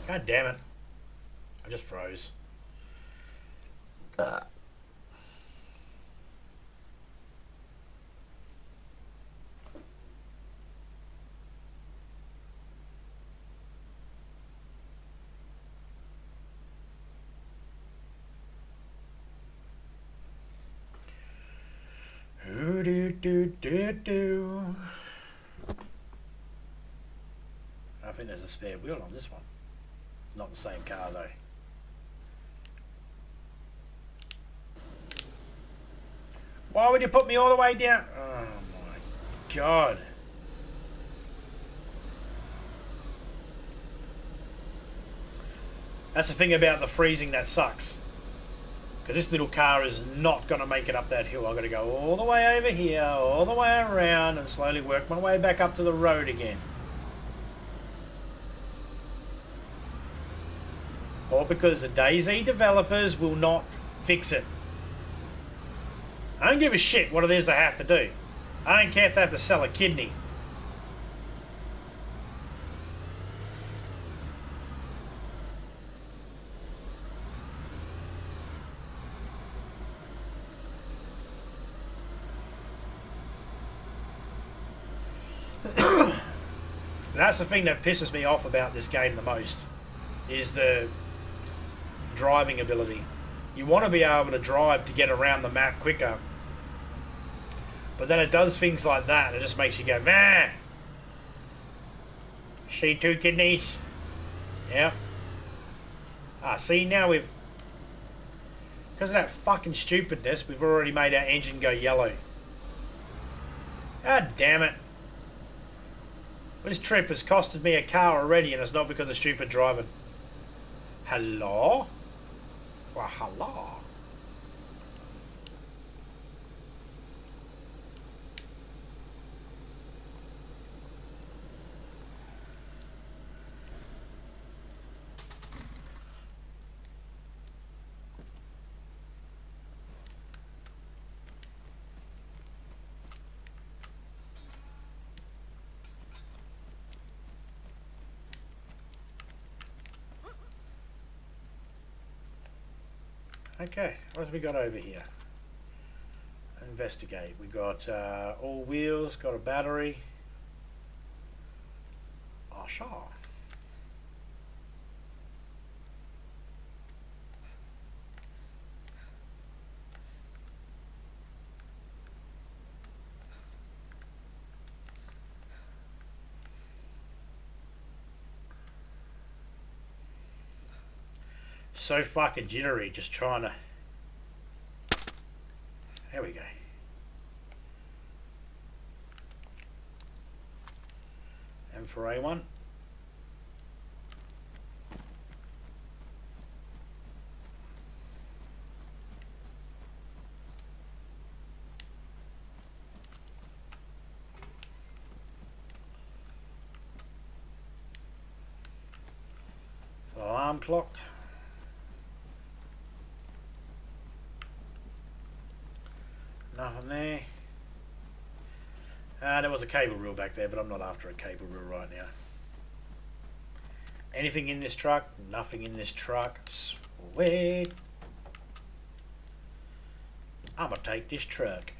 God damn it. I just froze. think there's a spare wheel on this one. Not the same car though. Why would you put me all the way down? Oh my god. That's the thing about the freezing that sucks. Because this little car is not going to make it up that hill. I've got to go all the way over here, all the way around, and slowly work my way back up to the road again. All because the DayZ developers will not fix it. I don't give a shit what it is they have to do. I don't care if they have to sell a kidney. That's the thing that pisses me off about this game the most, is the driving ability. You want to be able to drive to get around the map quicker, but then it does things like that, it just makes you go, man. See, 2 kidneys? Yeah. Ah, see, now we've... Because of that fucking stupidness, we've already made our engine go yellow. God damn it. This trip has costed me a car already, and it's not because of stupid driving. Hello? Well, hello. Okay, what have we got over here? Investigate. We got all wheels, got a battery. Oh, sure. So fucking jittery, just trying to... There we go. And for A1. So alarm clock. Nothing there. There was a cable reel back there, but I'm not after a cable reel right now. Anything in this truck? Nothing in this truck. Sweet. I'm gonna take this truck.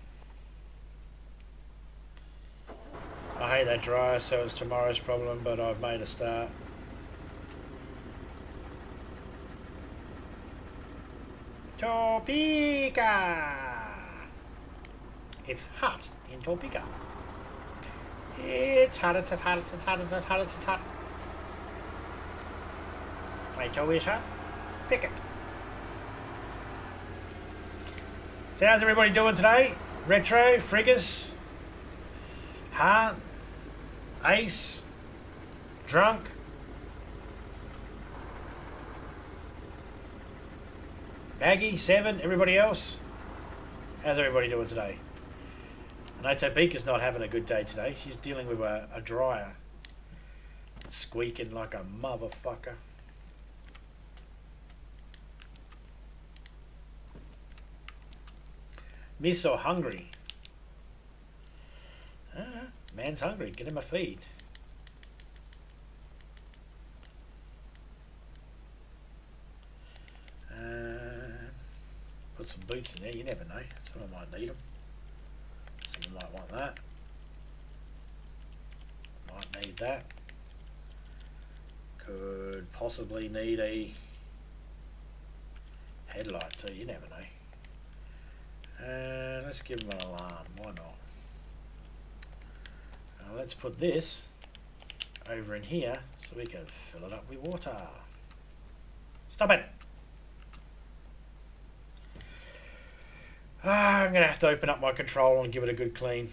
I hate that dryer, so it's tomorrow's problem, but I've made a start. Topeka! It's hot in Topeka. It's hot, it's hot, it's hot, it's hot, it's hot. My toe is hot. Pick it. So how's everybody doing today? Retro, Friggers, Hart, Ace, Drunk. Maggie, Seven, everybody else? How's everybody doing today? I know Topeka's not having a good day today. She's dealing with a dryer squeaking like a motherfucker. Miss or hungry? Man's hungry. Get him a feed. Put some boots in there. You never know. Someone might need them. Someone might want that. Might need that. Could possibly need a headlight too. You never know. Let's give them an alarm. Why not? Let's put this over in here so we can fill it up with water. Stop it! I'm going to have to open up my controller and give it a good clean.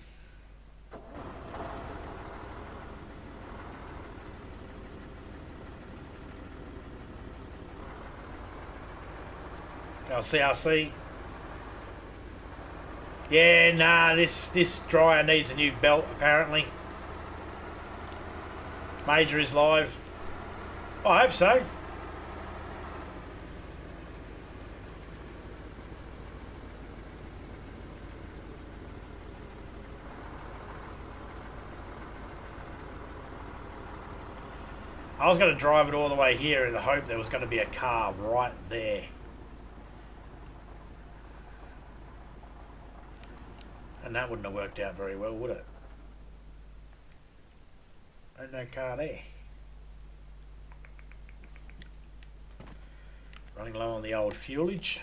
Our CRC. Yeah, nah, this dryer needs a new belt apparently. Major is live. I hope so. I was going to drive it all the way here in the hope there was going to be a car right there. And that wouldn't have worked out very well, would it? Ain't no car there. Running low on the old fuelage.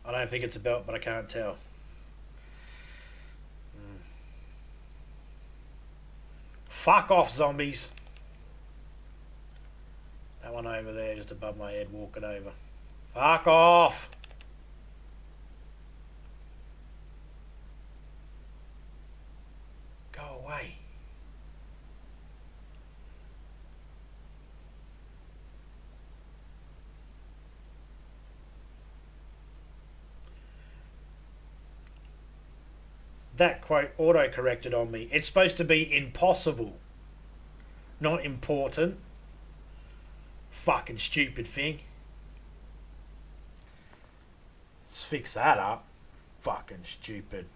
I don't think it's a belt, but I can't tell. Fuck off, zombies. That one over there just above my head walking over. Fuck off. Go away. That quote auto-corrected on me. It's supposed to be impossible, not important. Fucking stupid thing. Let's fix that up. Fucking stupid.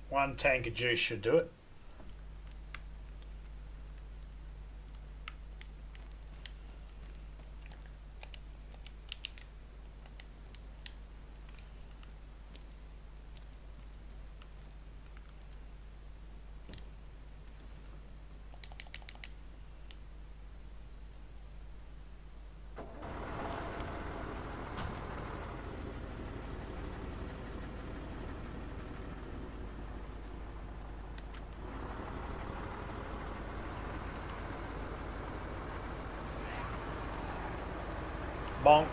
One tank of juice should do it. Bonk.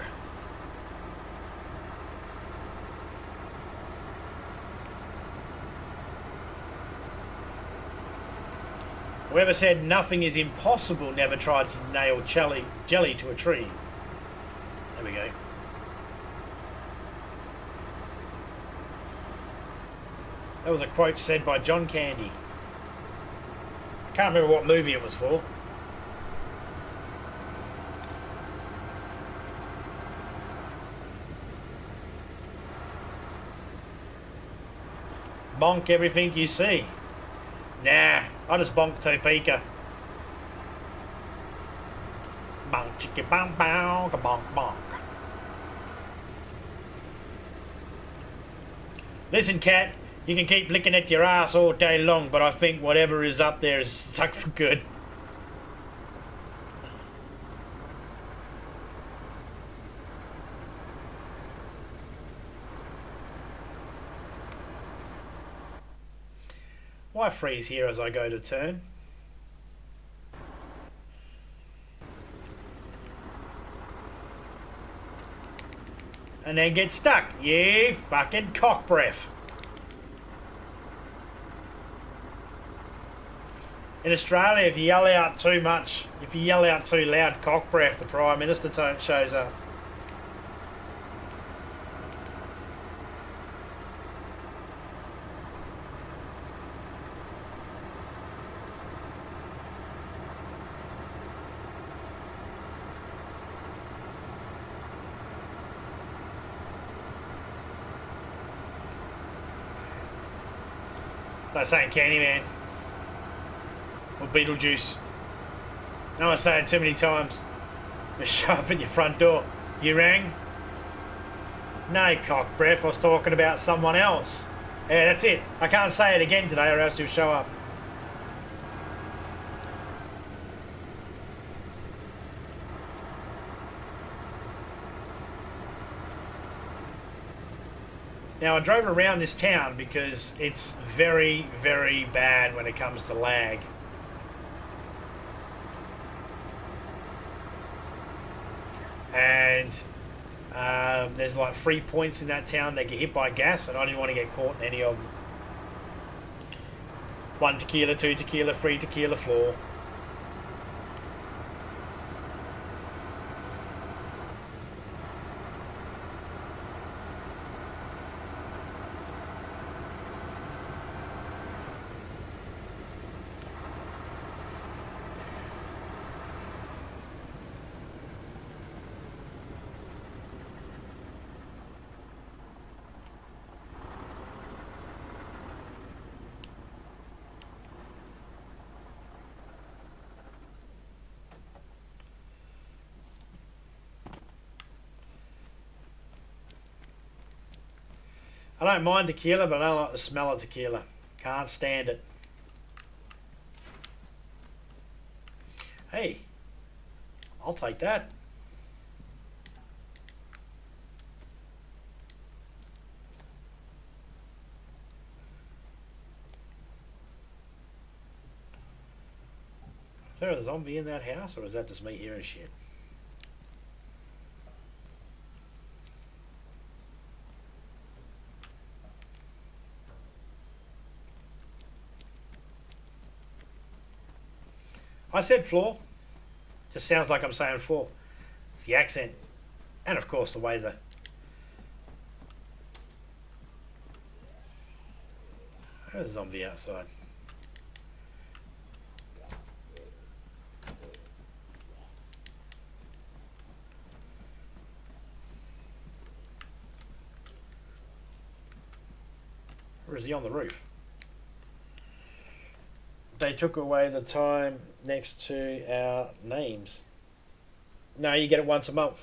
Whoever said nothing is impossible never tried to nail jelly to a tree. There we go. That was a quote said by John Candy. Can't remember what movie it was for. Bonk everything you see. Nah, I just bonk Topeka. Bonk chicka bonk bonk bonk bonk. Listen, cat, you can keep licking at your ass all day long, but I think whatever is up there is stuck for good. Why freeze here as I go to turn? And then get stuck, you fucking cock breath. In Australia, if you yell out too much, if you yell out too loud, cock breath, the Prime Minister shows up. Like saying Candyman or Beetlejuice. No, I say it too many times. Just show up at your front door. You rang? No, cock breath. I was talking about someone else. Yeah, that's it. I can't say it again today or else you'll show up. Now I drove around this town because it's very, very bad when it comes to lag. And there's like 3 points in that town that get hit by gas, and I didn't want to get caught in any of them. 1 tequila, 2 tequila, 3 tequila, 4. I don't mind tequila, but I don't like the smell of tequila. Can't stand it. Hey, I'll take that. Is there a zombie in that house, or is that just me hearing shit? I said floor. Just sounds like I'm saying floor. It's the accent. And of course the way the... There's a zombie outside. Or is he on the roof? They took away the time next to our names. No, you get it once a month.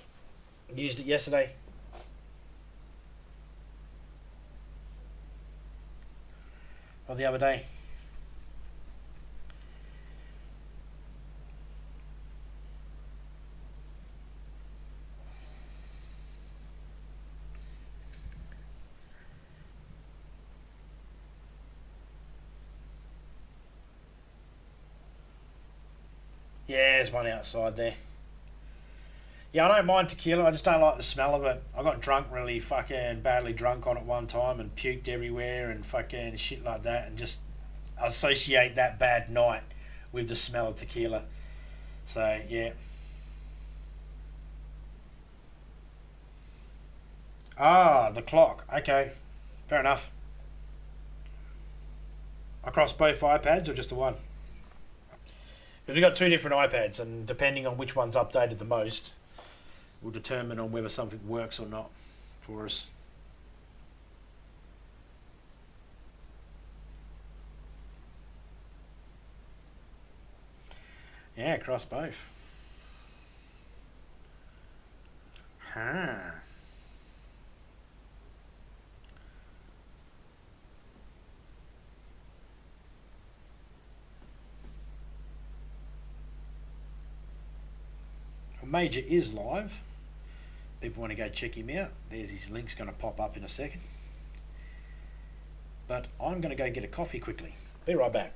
Used it yesterday. Or the other day. Yeah, there's one outside there. Yeah, I don't mind tequila, I just don't like the smell of it. I got drunk, really fucking badly drunk on it one time and puked everywhere and fucking shit like that, and just associate that bad night with the smell of tequila. So, yeah. Ah, the clock. Okay, fair enough. Across both iPads or just the one? Because we've got 2 different iPads, and depending on which one's updated the most will determine on whether something works or not for us. Yeah, across both. Huh. Major is live. People want to go check him out. There's his link's going to pop up in a second. But I'm going to go get a coffee quickly. Be right back.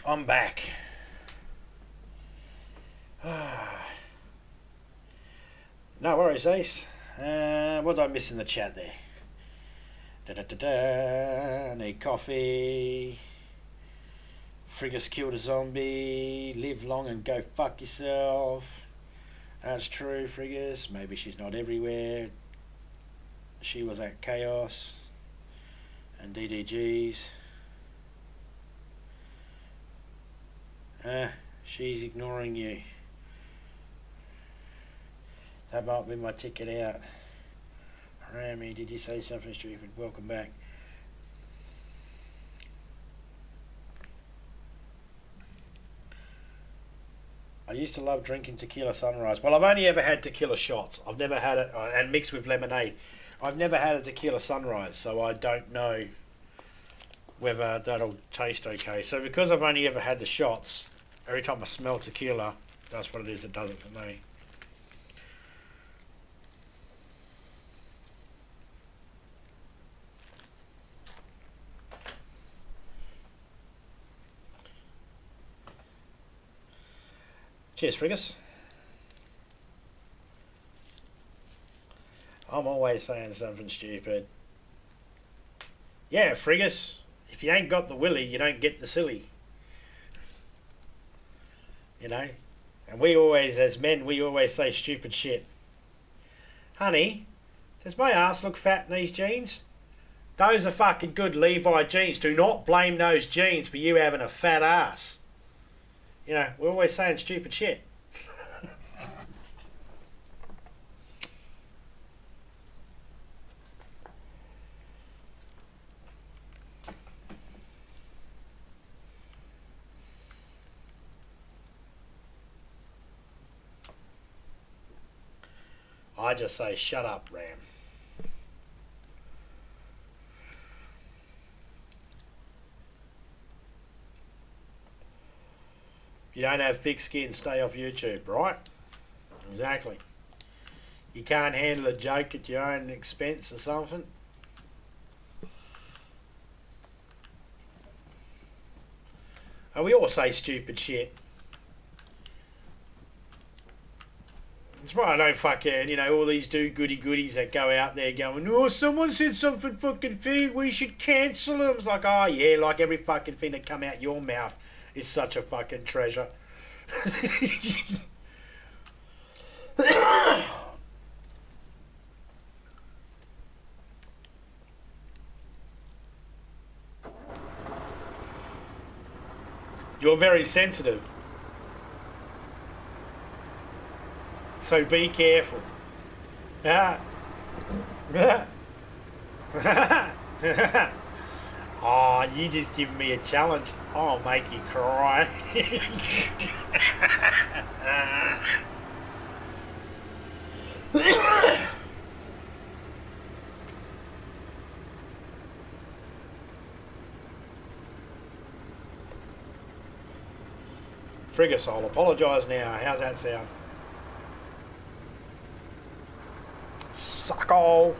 I'm back. No worries, Ace. What did I miss in the chat there? I need coffee. Friggers killed a zombie. Live long and go fuck yourself. That's true, Friggers. Maybe she's not everywhere. She was at Chaos and DDG's. She's ignoring you. That might be my ticket out. Rami, did you say something stupid? Welcome back. I used to love drinking tequila sunrise. Well, I've only ever had tequila shots. I've never had it, and mixed with lemonade. I've never had a tequila sunrise, so I don't know whether that'll taste okay. So because I've only ever had the shots, every time I smell tequila, that's what it is that does it for me. Cheers, Friggers. I'm always saying something stupid. Yeah, Friggers. If you ain't got the willy, you don't get the silly. You know? And we always, as men, we always say stupid shit. Honey, does my ass look fat in these jeans? Those are fucking good Levi jeans. Do not blame those jeans for you having a fat ass. You know, we're always saying stupid shit. I just say, shut up, Ram. You don't have thick skin, stay off YouTube, right? Exactly. You can't handle a joke at your own expense or something. And we all say stupid shit. That's why I don't fucking, you know, all these do-goody-goodies that go out there going, oh, someone said something fucking thing, we should cancel them. It's like, oh yeah, like every fucking thing that come out your mouth is such a fucking treasure. You're very sensitive. So be careful. Oh, you just give me a challenge. I'll make you cry. Friggers, I'll apologise now. How's that sound? Sucko.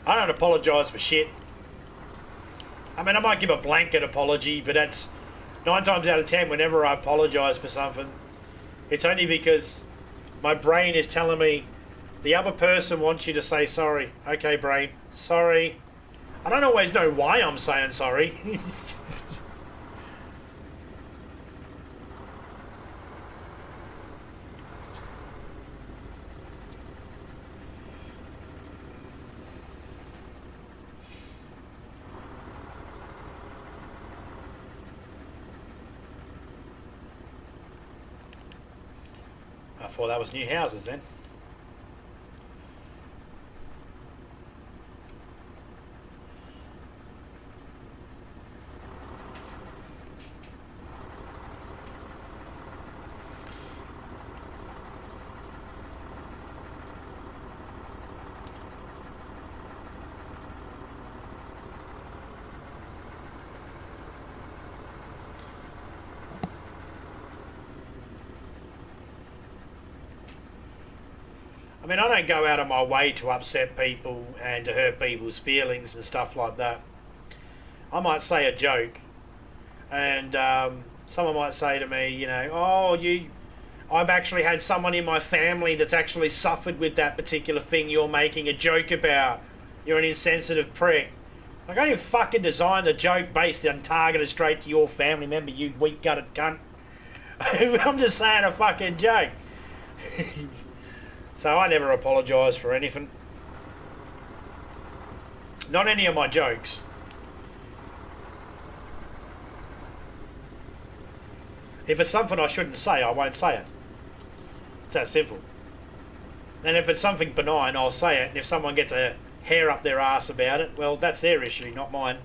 I don't apologise for shit. I mean, I might give a blanket apology, but that's 9 times out of 10 whenever I apologise for something, it's only because my brain is telling me the other person wants you to say sorry. Okay, brain, sorry. I don't always know why I'm saying sorry. I thought that was new houses then. I mean, I don't go out of my way to upset people and to hurt people's feelings and stuff like that. I might say a joke, and someone might say to me, you know, I've actually had someone in my family that's actually suffered with that particular thing you're making a joke about. You're an insensitive prick. Like, I didn't fucking design the joke based on targeted straight to your family member, you weak-gutted cunt. I'm just saying a fucking joke. So I never apologise for anything. Not any of my jokes. If it's something I shouldn't say, I won't say it. It's that simple. And if it's something benign, I'll say it. And if someone gets a hair up their ass about it, well, that's their issue, not mine.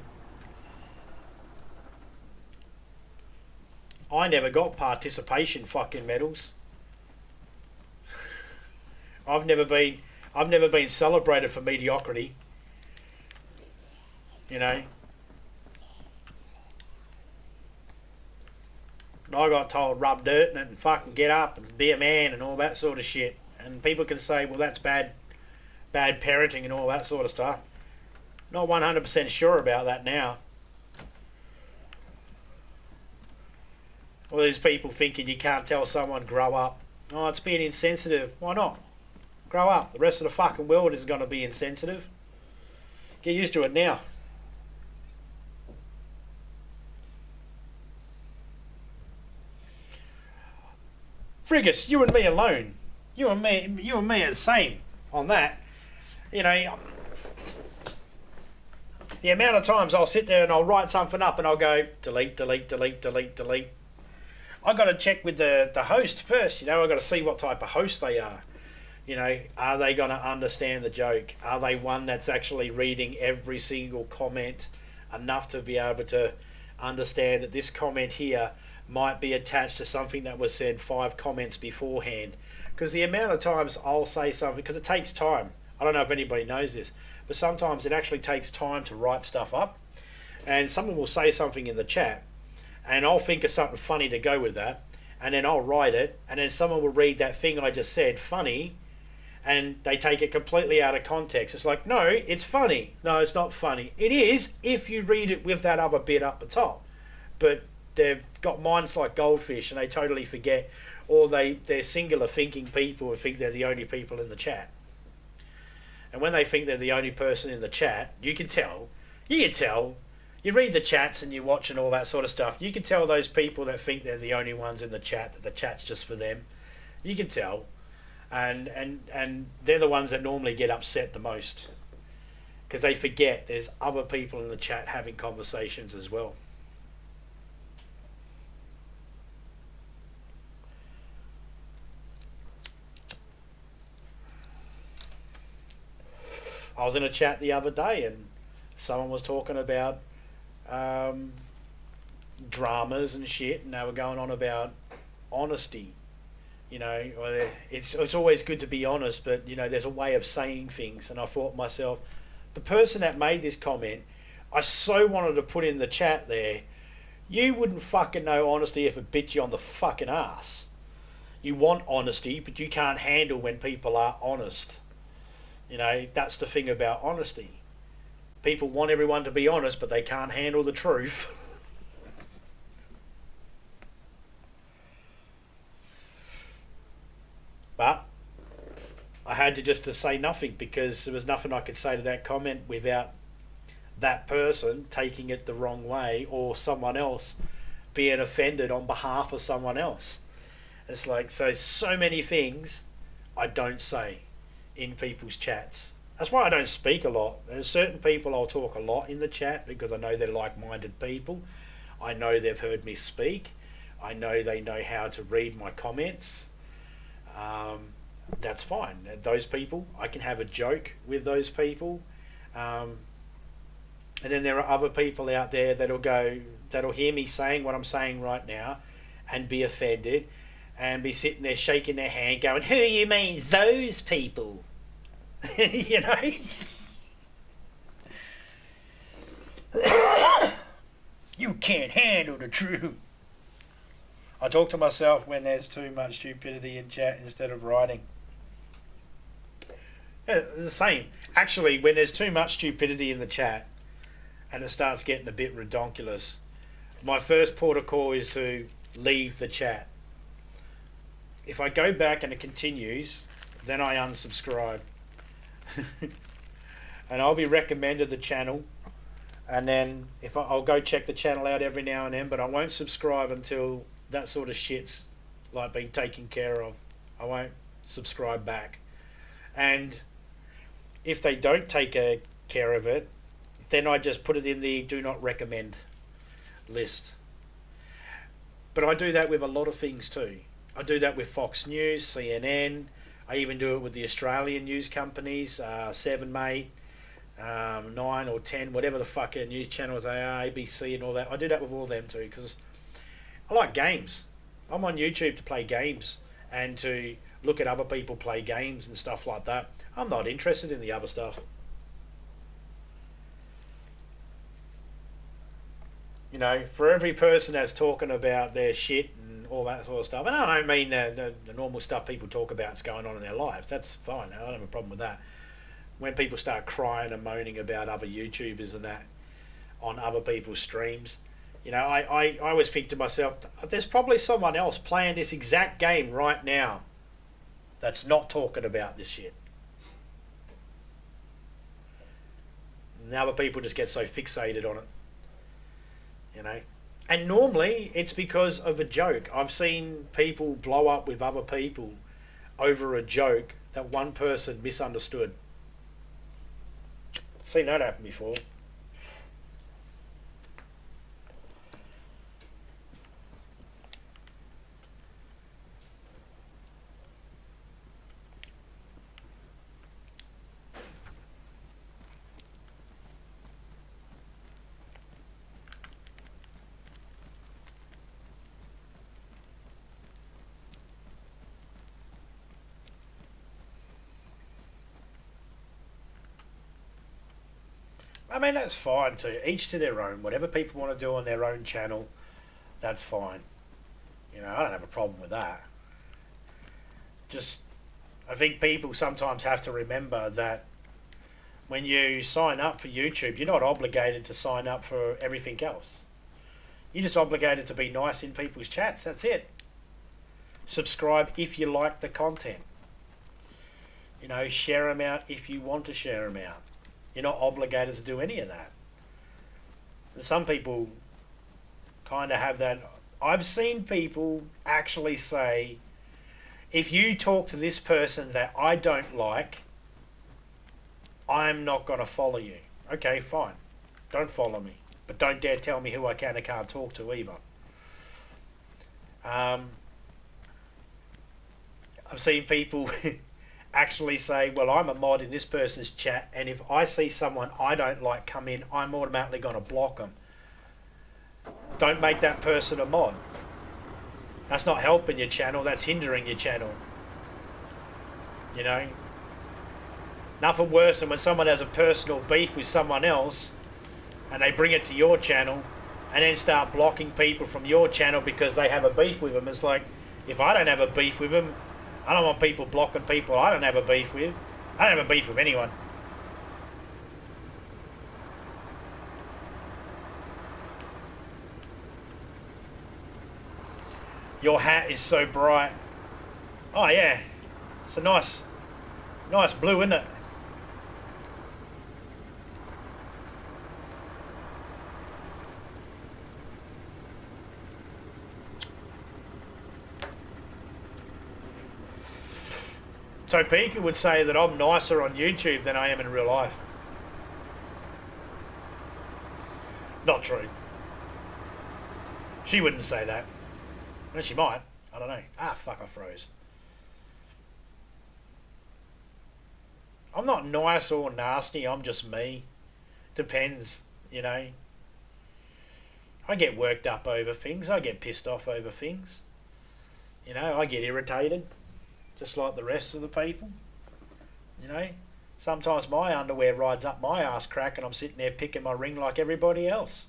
I never got participation fucking medals. I've never been celebrated for mediocrity. You know. I got told rub dirt in it and fucking get up and be a man and all that sort of shit. And people can say, well, that's bad parenting and all that sort of stuff. Not 100% sure about that now. All these people thinking you can't tell someone grow up. Oh, it's being insensitive. Why not? Grow up. The rest of the fucking world is going to be insensitive. Get used to it now. Frigus, you and me alone. You and me are the same on that. You know, the amount of times I'll sit there and I'll write something up and I'll go delete, delete, delete, delete, delete. I've got to check with the host first. You know, I've got to see what type of host they are. You know, are they going to understand the joke? Are they one that's actually reading every single comment enough to be able to understand that this comment here might be attached to something that was said 5 comments beforehand? Because the amount of times I'll say something, because it takes time. I don't know if anybody knows this, but sometimes it actually takes time to write stuff up. And someone will say something in the chat, and I'll think of something funny to go with that, and then I'll write it, and then someone will read that thing I just said, funny, and they take it completely out of context. It's like, no, it's funny. No, it's not funny. It is if you read it with that other bit up the top. But they've got minds like goldfish, and they totally forget, or they're singular thinking people who think they're the only people in the chat. And when they think they're the only person in the chat, you can tell. You read the chats and you watch and all that sort of stuff. You can tell those people that think they're the only ones in the chat, that the chat's just for them. You can tell. And they're the ones that normally get upset the most. Because they forget there's other people in the chat having conversations as well. I was in a chat the other day and someone was talking about dramas and shit, and they were going on about honesty. You know, it's always good to be honest, but you know, there's a way of saying things. And I thought to myself, the person that made this comment, I so wanted to put in the chat there, you wouldn't fucking know honesty if it bit you on the fucking ass. You want honesty, but you can't handle when people are honest. You know, that's the thing about honesty. People want everyone to be honest, but they can't handle the truth. But I had to say nothing, because there was nothing I could say to that comment without that person taking it the wrong way, or someone else being offended on behalf of someone else. It's like, so many things I don't say in people's chats. That's why I don't speak a lot. There's certain people I'll talk a lot in the chat because I know they're like-minded people. I know they've heard me speak. I know they know how to read my comments. That's fine. Those people, I can have a joke with those people. And then there are other people out there that'll hear me saying what I'm saying right now and be offended and be sitting there shaking their hand going, who you mean those people? You know? You can't handle the truth. I talk to myself when there's too much stupidity in chat instead of writing. Yeah, it's the same. Actually, when there's too much stupidity in the chat and it starts getting a bit redonkulous, my first port of call is to leave the chat. If I go back and it continues, then I unsubscribe. And I'll be recommended the channel, and then if I'll go check the channel out every now and then, but I won't subscribe until that sort of shit's like being taken care of. I won't subscribe back. And if they don't take care of it, then I just put it in the do not recommend list. But I do that with a lot of things too. I do that with Fox News, CNN. I even do it with the Australian news companies, 7 Mate, 9 or 10, whatever the fuck news channels they are, ABC and all that. I do that with all of them too, because I like games. I'm on YouTube to play games and to look at other people play games and stuff like that. I'm not interested in the other stuff. You know, for every person that's talking about their shit and all that sort of stuff, and I don't mean the normal stuff people talk about that's going on in their lives. That's fine. I don't have a problem with that. When people start crying and moaning about other YouTubers and that on other people's streams, you know, I always think to myself, there's probably someone else playing this exact game right now that's not talking about this shit. And other people just get so fixated on it, you know. And normally it's because of a joke. I've seen people blow up with other people over a joke that one person misunderstood. I've seen that happen before. I mean, that's fine too. Each to their own. Whatever people want to do on their own channel, that's fine. You know, I don't have a problem with that. Just, I think people sometimes have to remember that when you sign up for YouTube, you're not obligated to sign up for everything else. You're just obligated to be nice in people's chats. That's it. Subscribe if you like the content. You know, share them out if you want to share them out. You're not obligated to do any of that. Some people kind of have that. I've seen people actually say, if you talk to this person that I don't like, I'm not going to follow you. Okay, fine. Don't follow me. But don't dare tell me who I can and can't talk to either. I've seen people actually say, well, I'm a mod in this person's chat, and if I see someone I don't like come in, I'm automatically going to block them. Don't make that person a mod. That's not helping your channel, that's hindering your channel. You know? Nothing worse than when someone has a personal beef with someone else and they bring it to your channel and then start blocking people from your channel because they have a beef with them. It's like, if I don't have a beef with them, I don't want people blocking people I don't have a beef with. I don't have a beef with anyone. Your hat is so bright. Oh yeah, it's a nice blue, isn't it? So Pika would say that I'm nicer on YouTube than I am in real life. Not true. She wouldn't say that. Well, she might. I don't know. Ah, fuck, I froze. I'm not nice or nasty. I'm just me. Depends, you know. I get worked up over things. I get pissed off over things. You know, I get irritated. Just like the rest of the people. You know. Sometimes my underwear rides up my ass crack and I'm sitting there picking my ring like everybody else.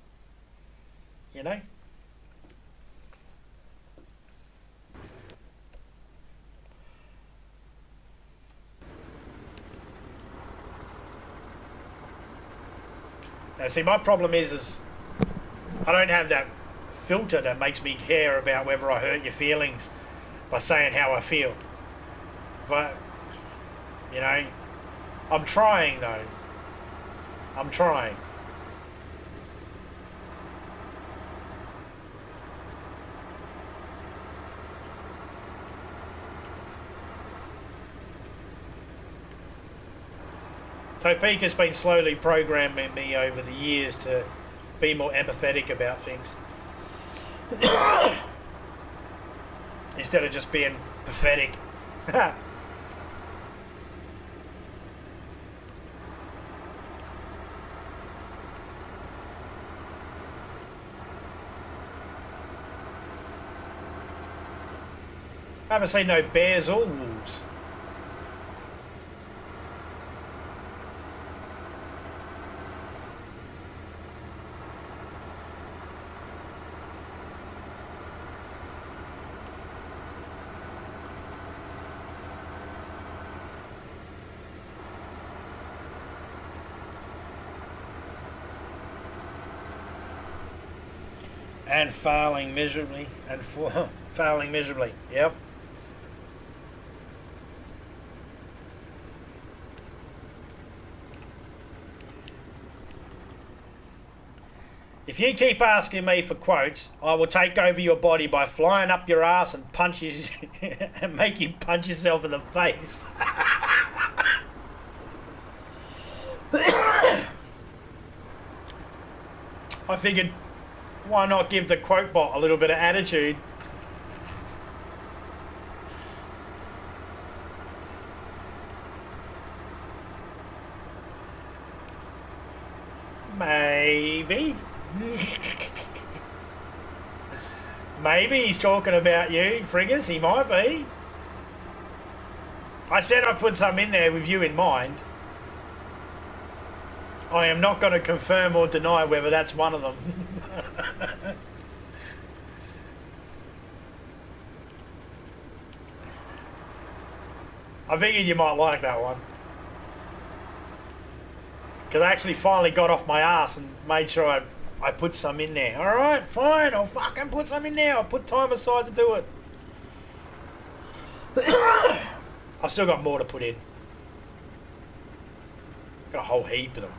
You know. Now, see, my problem is I don't have that filter that makes me care about whether I hurt your feelings by saying how I feel. But, you know, I'm trying though. I'm trying. Topeka's been slowly programming me over the years to be more empathetic about things. Instead of just being pathetic. I haven't seen no bears or wolves. And failing miserably, failing miserably, yep. If you keep asking me for quotes, I will take over your body by flying up your ass and punch you and make you punch yourself in the face. I figured, why not give the quote bot a little bit of attitude? Maybe. Maybe he's talking about you, Friggers. He might be. I said I put some in there with you in mind. I am not going to confirm or deny whether that's one of them. I figured you might like that one. Because I actually finally got off my ass and made sure I put some in there. Alright, fine, I'll fucking put some in there. I'll put time aside to do it. I've still got more to put in. Got a whole heap of them.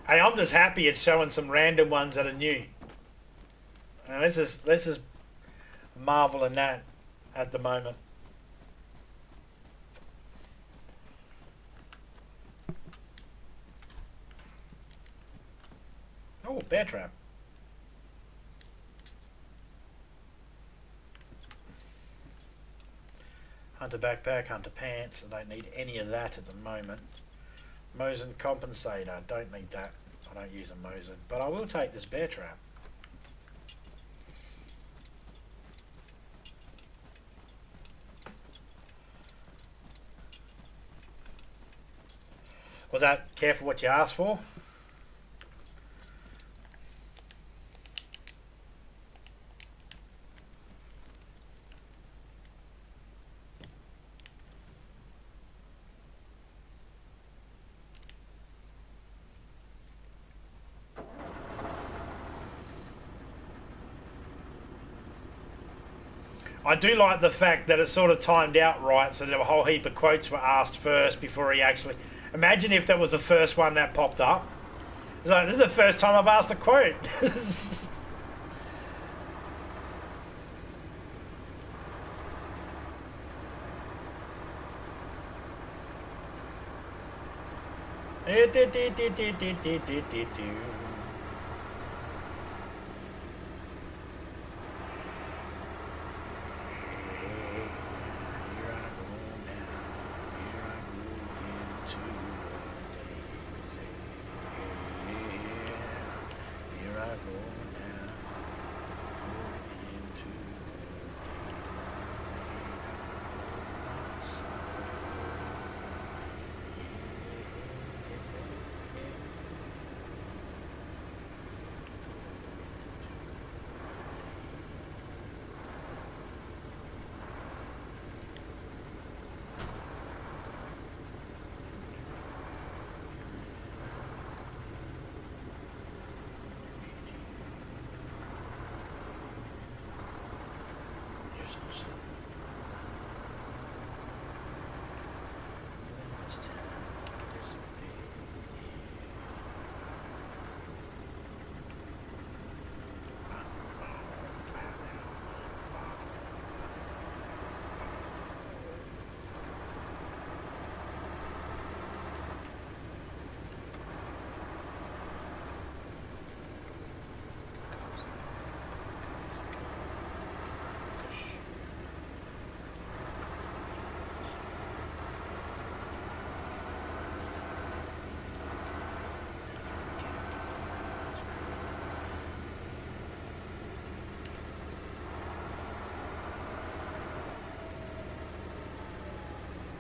Hey, I'm just happy it's showing some random ones that are new. Now, let's just marvel in that at the moment. Oh, bear trap. Hunter backpack, hunter pants. I don't need any of that at the moment. Mosin compensator. Don't need that. I don't use a Mosin, but I will take this bear trap. Was that careful what you asked for? I do like the fact that it sort of timed out right, so that a whole heap of quotes were asked first before he actually... Imagine if that was the first one that popped up. It's like, this is the first time I've asked a quote.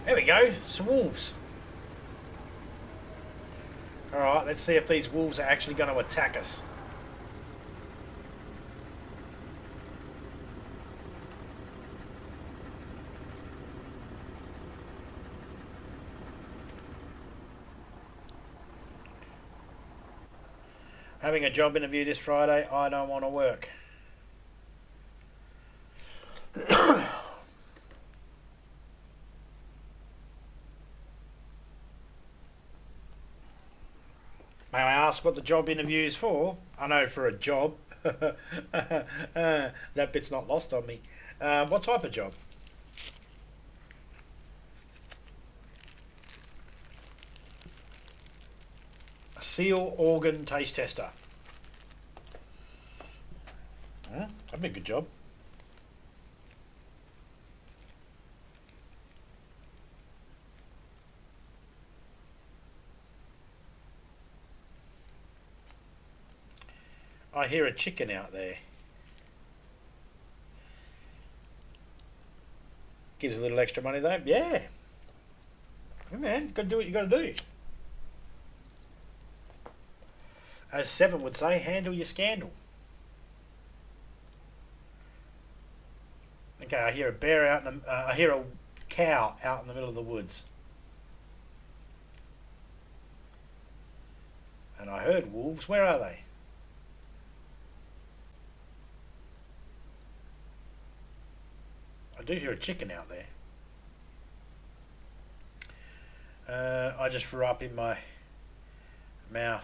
There we go, some wolves. Alright, let's see if these wolves are actually going to attack us. Having a job interview this Friday, I don't want to work. May I ask what the job interview is for? I know, for a job. That bit's not lost on me. What type of job? A seal organ taste tester. That'd be a good job. I hear a chicken out there. Gives a little extra money though. Yeah. Hey man, you gotta do what you gotta do. As Seven would say, handle your scandal. Okay, I hear a bear out in the, I hear a cow out in the middle of the woods. And I heard wolves. Where are they? I do hear a chicken out there. I just threw up in my mouth.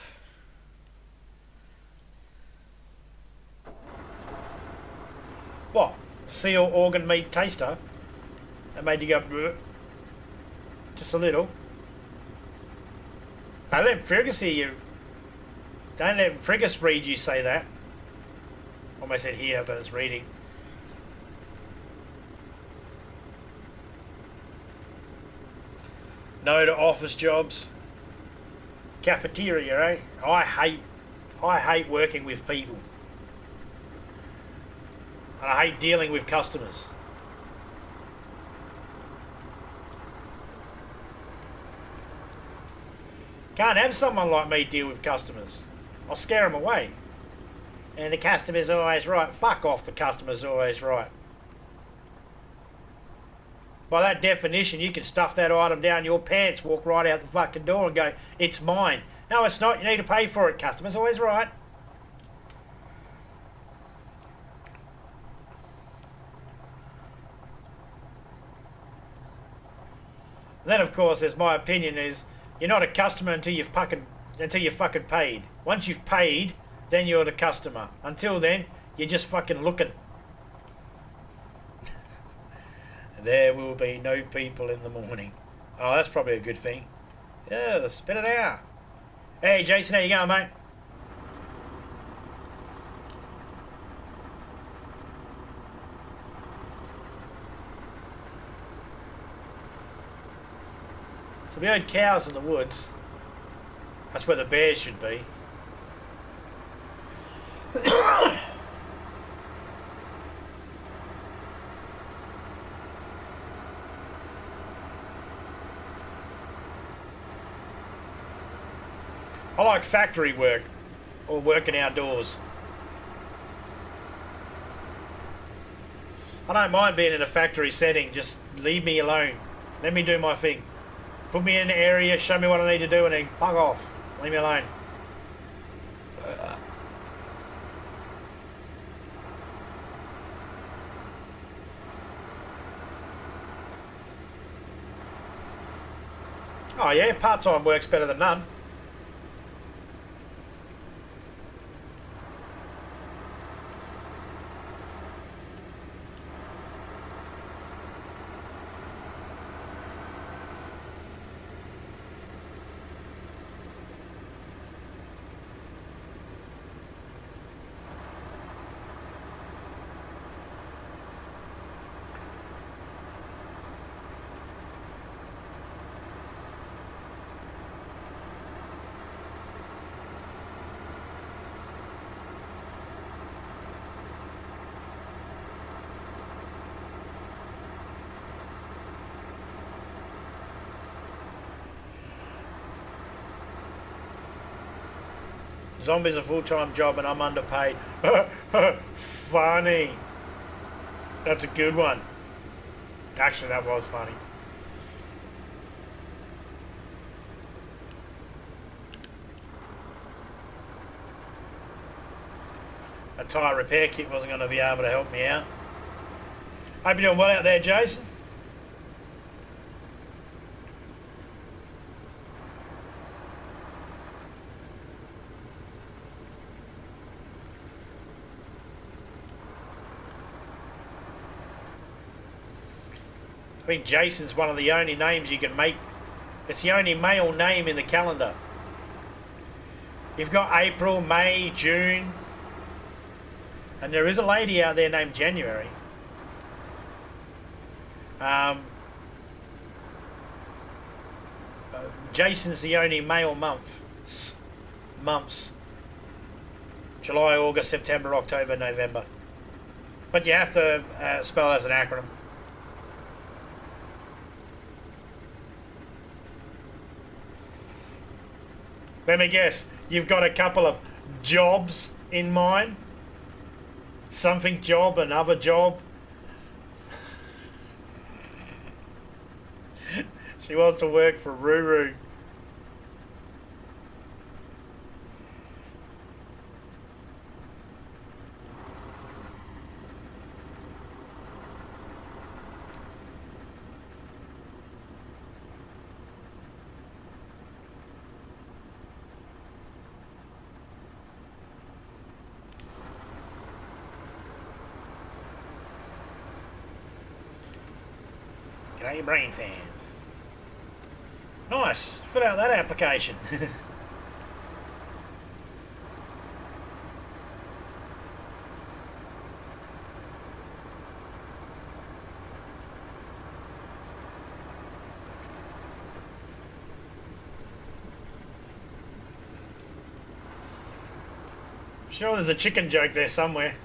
What? Seal organ meat taster? That made you go bleh. Just a little. Don't let Fergus hear you. Don't let Fergus read you say that. Almost said here, but it's reading. No to office jobs. Cafeteria, eh? I hate working with people. And I hate dealing with customers. Can't have someone like me deal with customers. I'll scare them away. And the customer's always right. Fuck off, the customer's always right. By that definition, you can stuff that item down your pants, walk right out the fucking door and go, it's mine. No, it's not. You need to pay for it. Customer's always right. And then, of course, there's my opinion is you're not a customer until you're fucking paid. Once you've paid, then you're the customer. Until then, you're just fucking looking. There will be no people in the morning. Oh, that's probably a good thing. Yeah, spit it out. Hey, Jason, how you going, mate? So we heard cows in the woods. That's where the bears should be. I like factory work, or working outdoors. I don't mind being in a factory setting, just leave me alone. Let me do my thing. Put me in an area, show me what I need to do, and then fuck off. Leave me alone. Oh yeah, part-time work's better than none. Zombies a full-time job and I'm underpaid. Funny. That's a good one. Actually, that was funny. A tyre repair kit wasn't going to be able to help me out. Hope you're doing well out there, Jason. I think Jason's one of the only names you can make. It's the only male name in the calendar. You've got April, May, June. And there is a lady out there named January. Jason's the only male months. July, August, September, October, November. But you have to spell as an acronym. Let me guess, you've got a couple of jobs in mind? Something job, another job? She wants to work for Ruru. G'day, brain fans. Nice, fill out that application. Sure, there's a chicken joke there somewhere.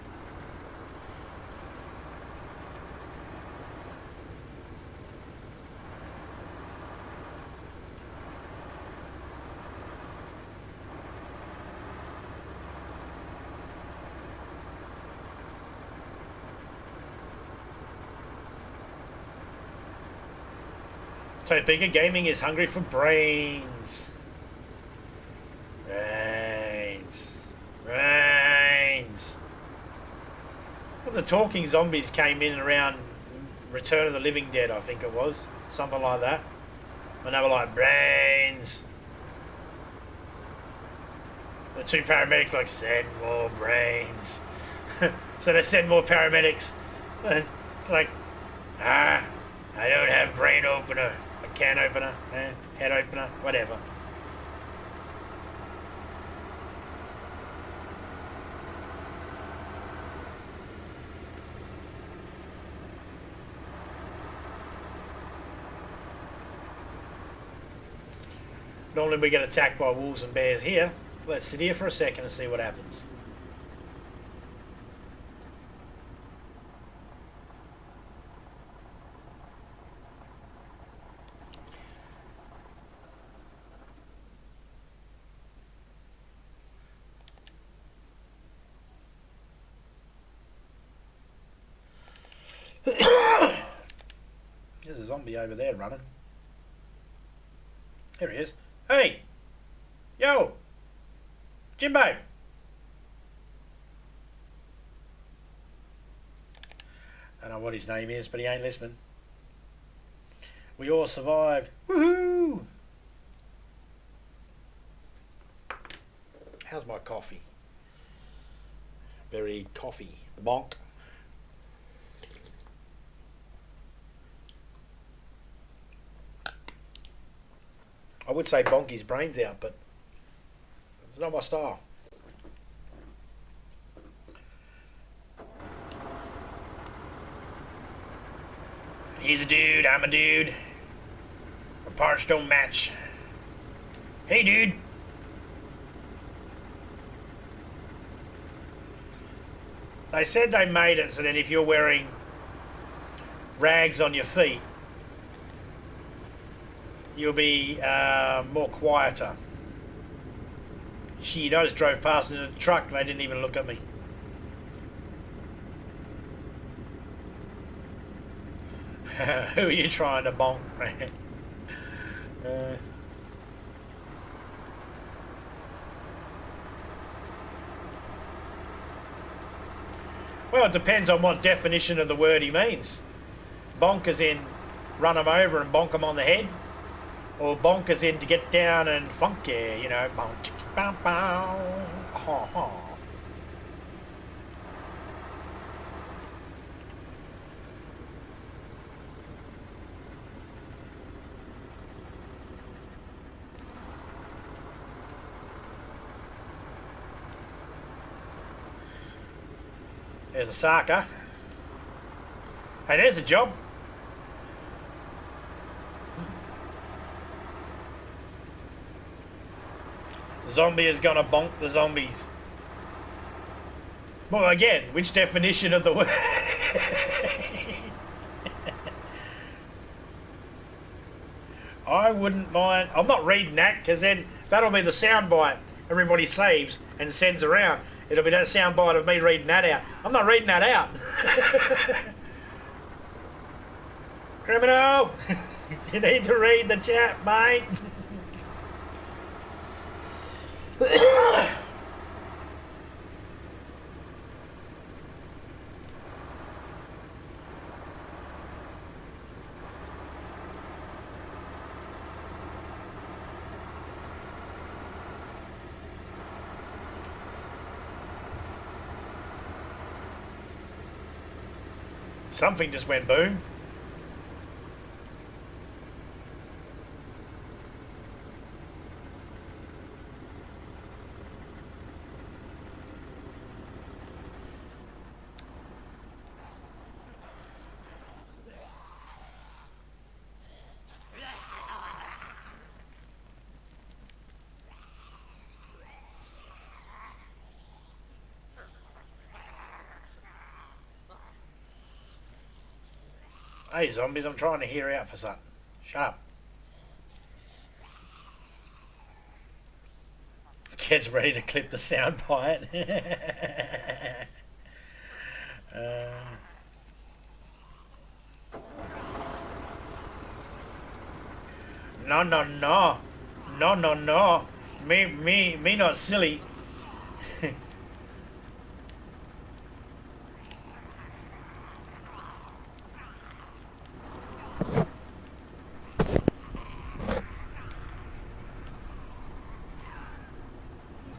Topeka Gaming is hungry for brains. Brains. Well, the talking zombies came in around Return of the Living Dead, I think it was. Something like that. And they were like, brains. The two paramedics like, send more brains. So they send more paramedics. And like, I don't have brain opener. A can opener, head opener, whatever. Normally we get attacked by wolves and bears here. Let's sit here for a second and see what happens. There's a zombie over there running. There he is. Hey! Yo! Jimbo! I don't know what his name is, but he ain't listening. We all survived. Woohoo! How's my coffee? Very coffee. Bonk. I would say bonk his brains out, but it's not my style. He's a dude, I'm a dude. Our parts don't match. Hey, dude. They said they made it so that if you're wearing rags on your feet, you'll be more quieter. Shit, I just drove past in a truck and they didn't even look at me. Who are you trying to bonk, man? Well, it depends on what definition of the word he means. Bonk as in run them over and bonk them on the head, or bonk as in to get down and funky, you know, bonk, bow, bow, ha, ha. There's a sarker. Hey, there's a job. The zombie is gonna bonk the zombies. Well, again, which definition of the word? I wouldn't mind. I'm not reading that, because then that'll be the soundbite everybody saves and sends around. It'll be that soundbite of me reading that out. I'm not reading that out. Criminal! You need to read the chat, mate. Something just went boom. Hey zombies, I'm trying to hear out for something. Shut up. Kid's ready to clip the soundbite. No, no, no. No, no, no. Me not silly.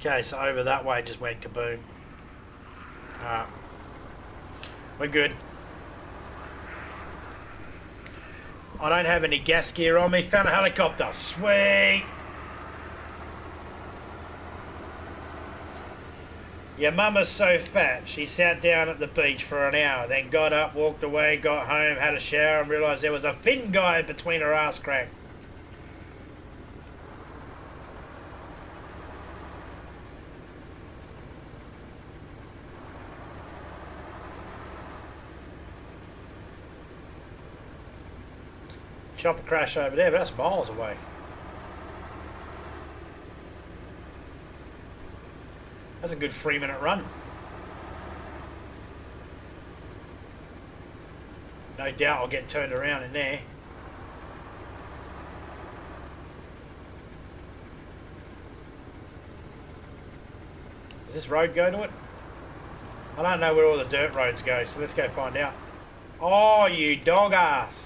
Okay, so over that way just went kaboom. We're good. I don't have any gas gear on me. Found a helicopter. Sweet. Your mama's so fat, she sat down at the beach for an hour, then got up, walked away, got home, had a shower, and realised there was a fin guide between her ass crack. Chopper crash over there, but that's miles away. That's a good 3-minute run. No doubt I'll get turned around in there. Does this road go to it? I don't know where all the dirt roads go, so let's go find out. Oh, you dog ass.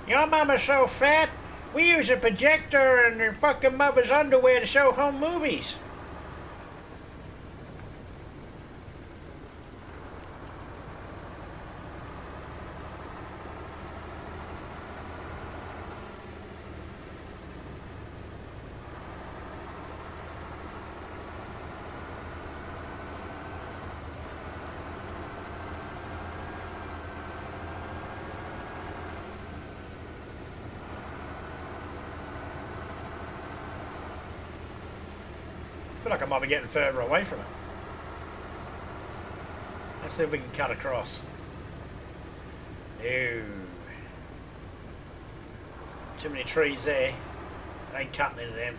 Your mama's so fat, we use a projector and her fucking mother's underwear to show home movies. feel like I might be getting further away from it. Let's see if we can cut across. No. Too many trees there. Ain't cutting into them.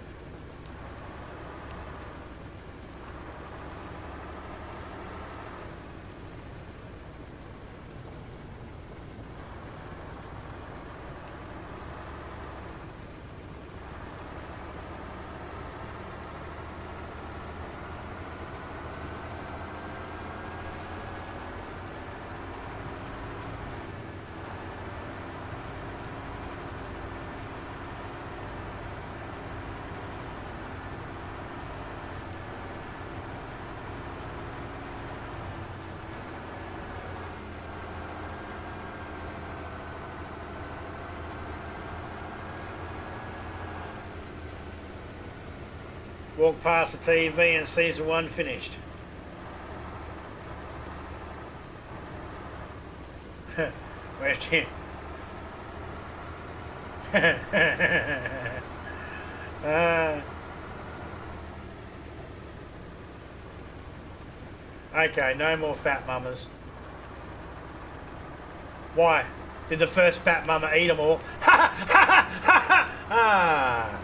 Walk past the TV and season 1 finished. Where's Jim? Okay, no more fat mamas. Why? Did the first fat mama eat them all? Ha ha ha ha ha!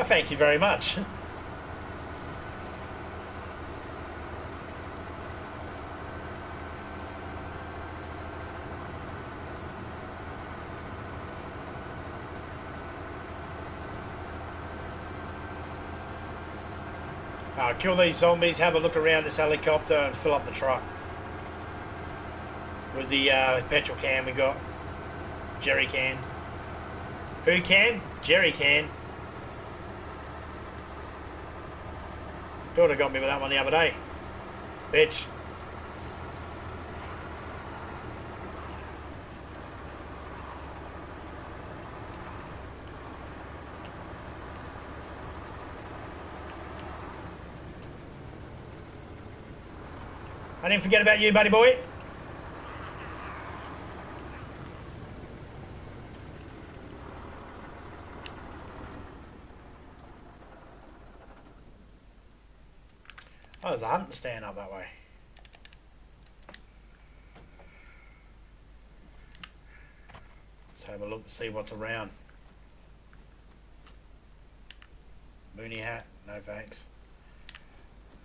Thank you very much. Kill these zombies, have a look around this helicopter and fill up the truck with the petrol can we got. Jerry can. Who can? Jerry can. Daughter got me with that one the other day. Bitch. I didn't forget about you, buddy boy. Oh, there's a hunting stand up that way. Let's have a look and see what's around. Mooney hat, no thanks.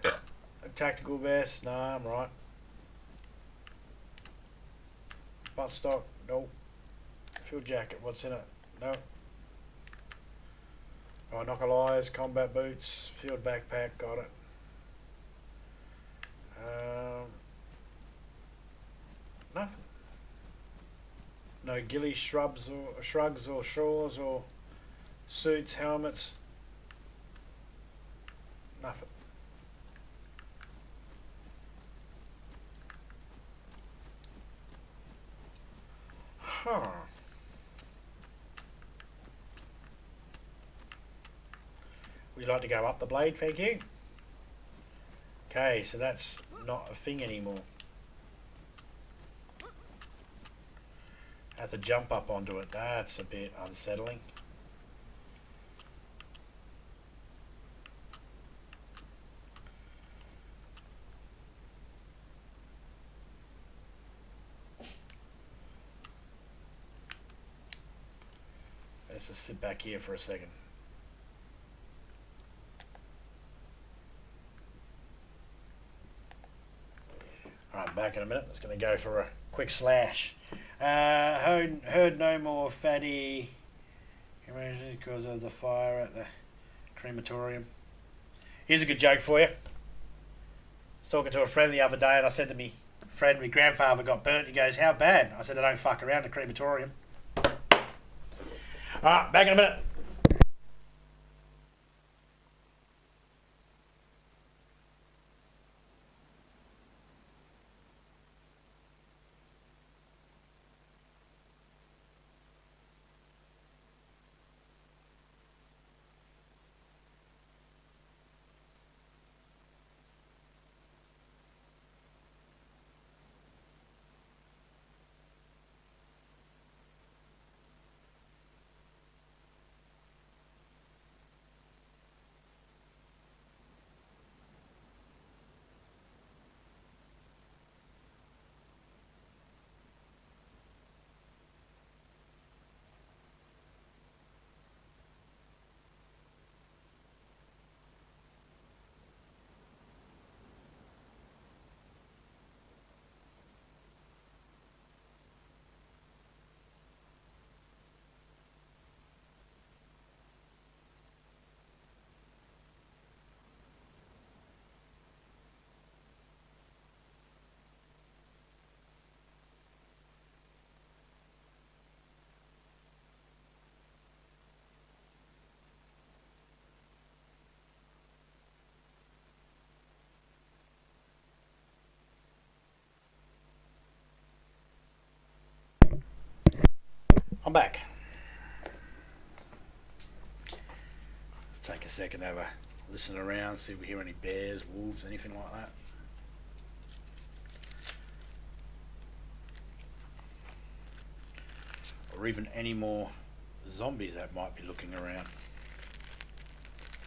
A tactical vest, no, I'm right. Butt stock, no. Field jacket, what's in it? No. Oh, knuckle eyes, combat boots, field backpack, got it. Nothing. No ghillie shrugs or shawls or suits, helmets. Nothing. Huh. Would you like to go up the blade? Thank you. Okay, so that's not a thing anymore. Have to jump up onto it. That's a bit unsettling. Let's just sit back here for a second. Alright, back in a minute. It's going to go for a quick slash. Heard no more fatty because of the fire at the crematorium. Here's a good joke for you. I was talking to a friend the other day and I said to me friend, my grandfather got burnt. He goes, how bad? I said, I don't fuck around the crematorium. Alright, back in a minute. I'm back. Let's take a second to have a listen around, see if we hear any bears, wolves, anything like that. Or even any more zombies that might be looking around,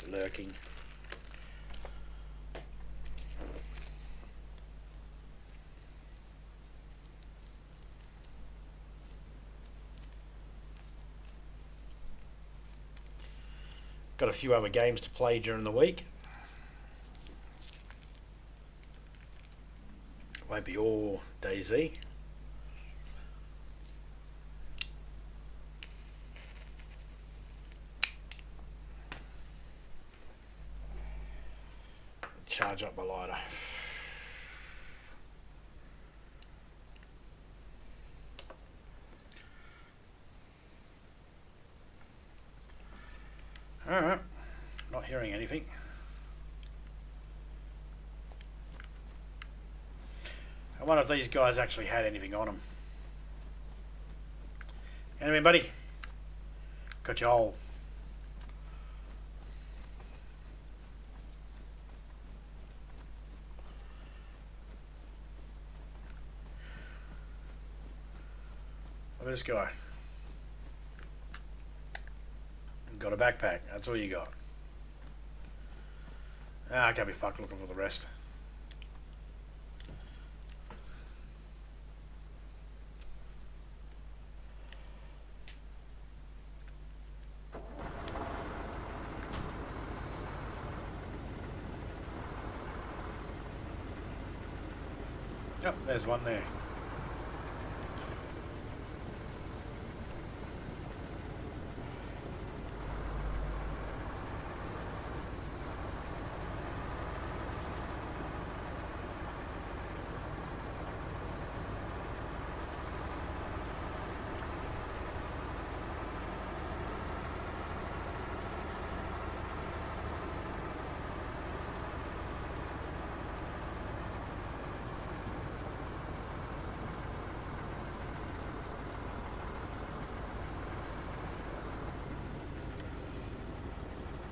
lurking. Got a few other games to play during the week. It won't be all DayZ. Charge up my lighter. Alright, not hearing anything. I wonder if these guys actually had anything on them. Anyway, buddy, got your hole. Look at this guy. Got a backpack, that's all you got. I can't be fucked looking for the rest. Yep, there's one there.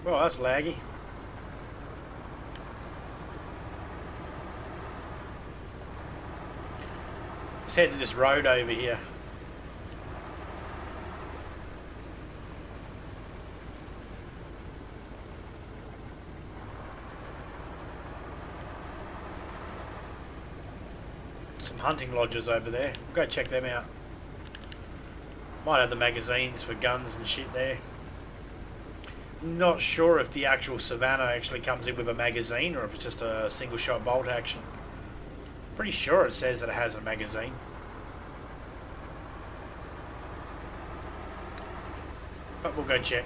Well, that's laggy. Let's head to this road over here. Some hunting lodges over there. We'll go check them out. Might have the magazines for guns and shit there. Not sure if the actual Savannah actually comes in with a magazine or if it's just a single shot bolt action. Pretty sure it says that it has a magazine. But we'll go check.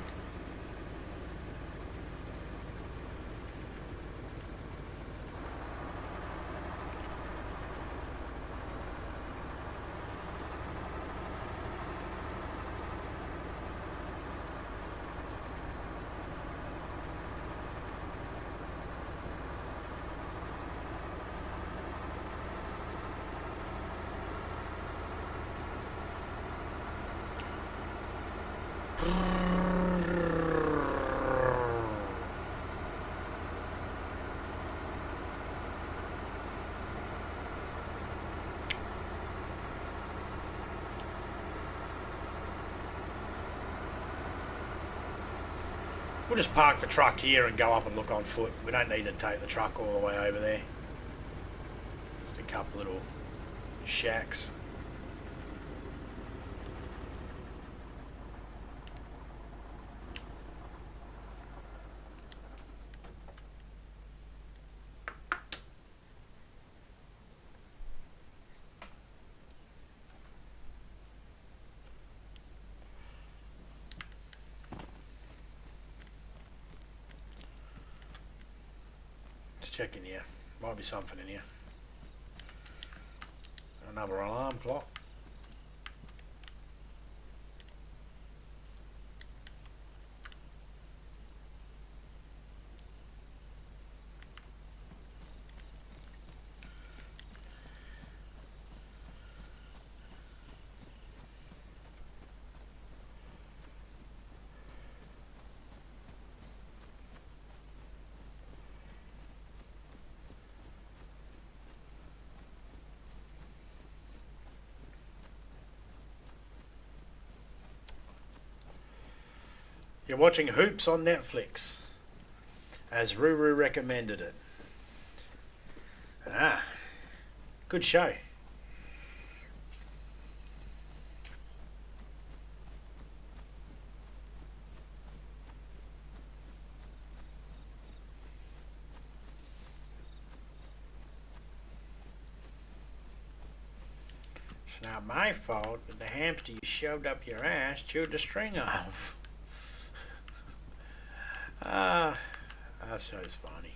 We'll just park the truck here and go up and look on foot. We don't need to take the truck all the way over there. Just a couple little shacks. Check in here. Might be something in here. Another alarm clock. You're watching Hoops on Netflix, as Ruru recommended it. Ah, good show. It's not my fault that the hamster you shoved up your ass chewed the string off. Ah, that show's funny.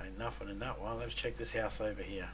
Ain't nothing in that one. Let's check this house over here.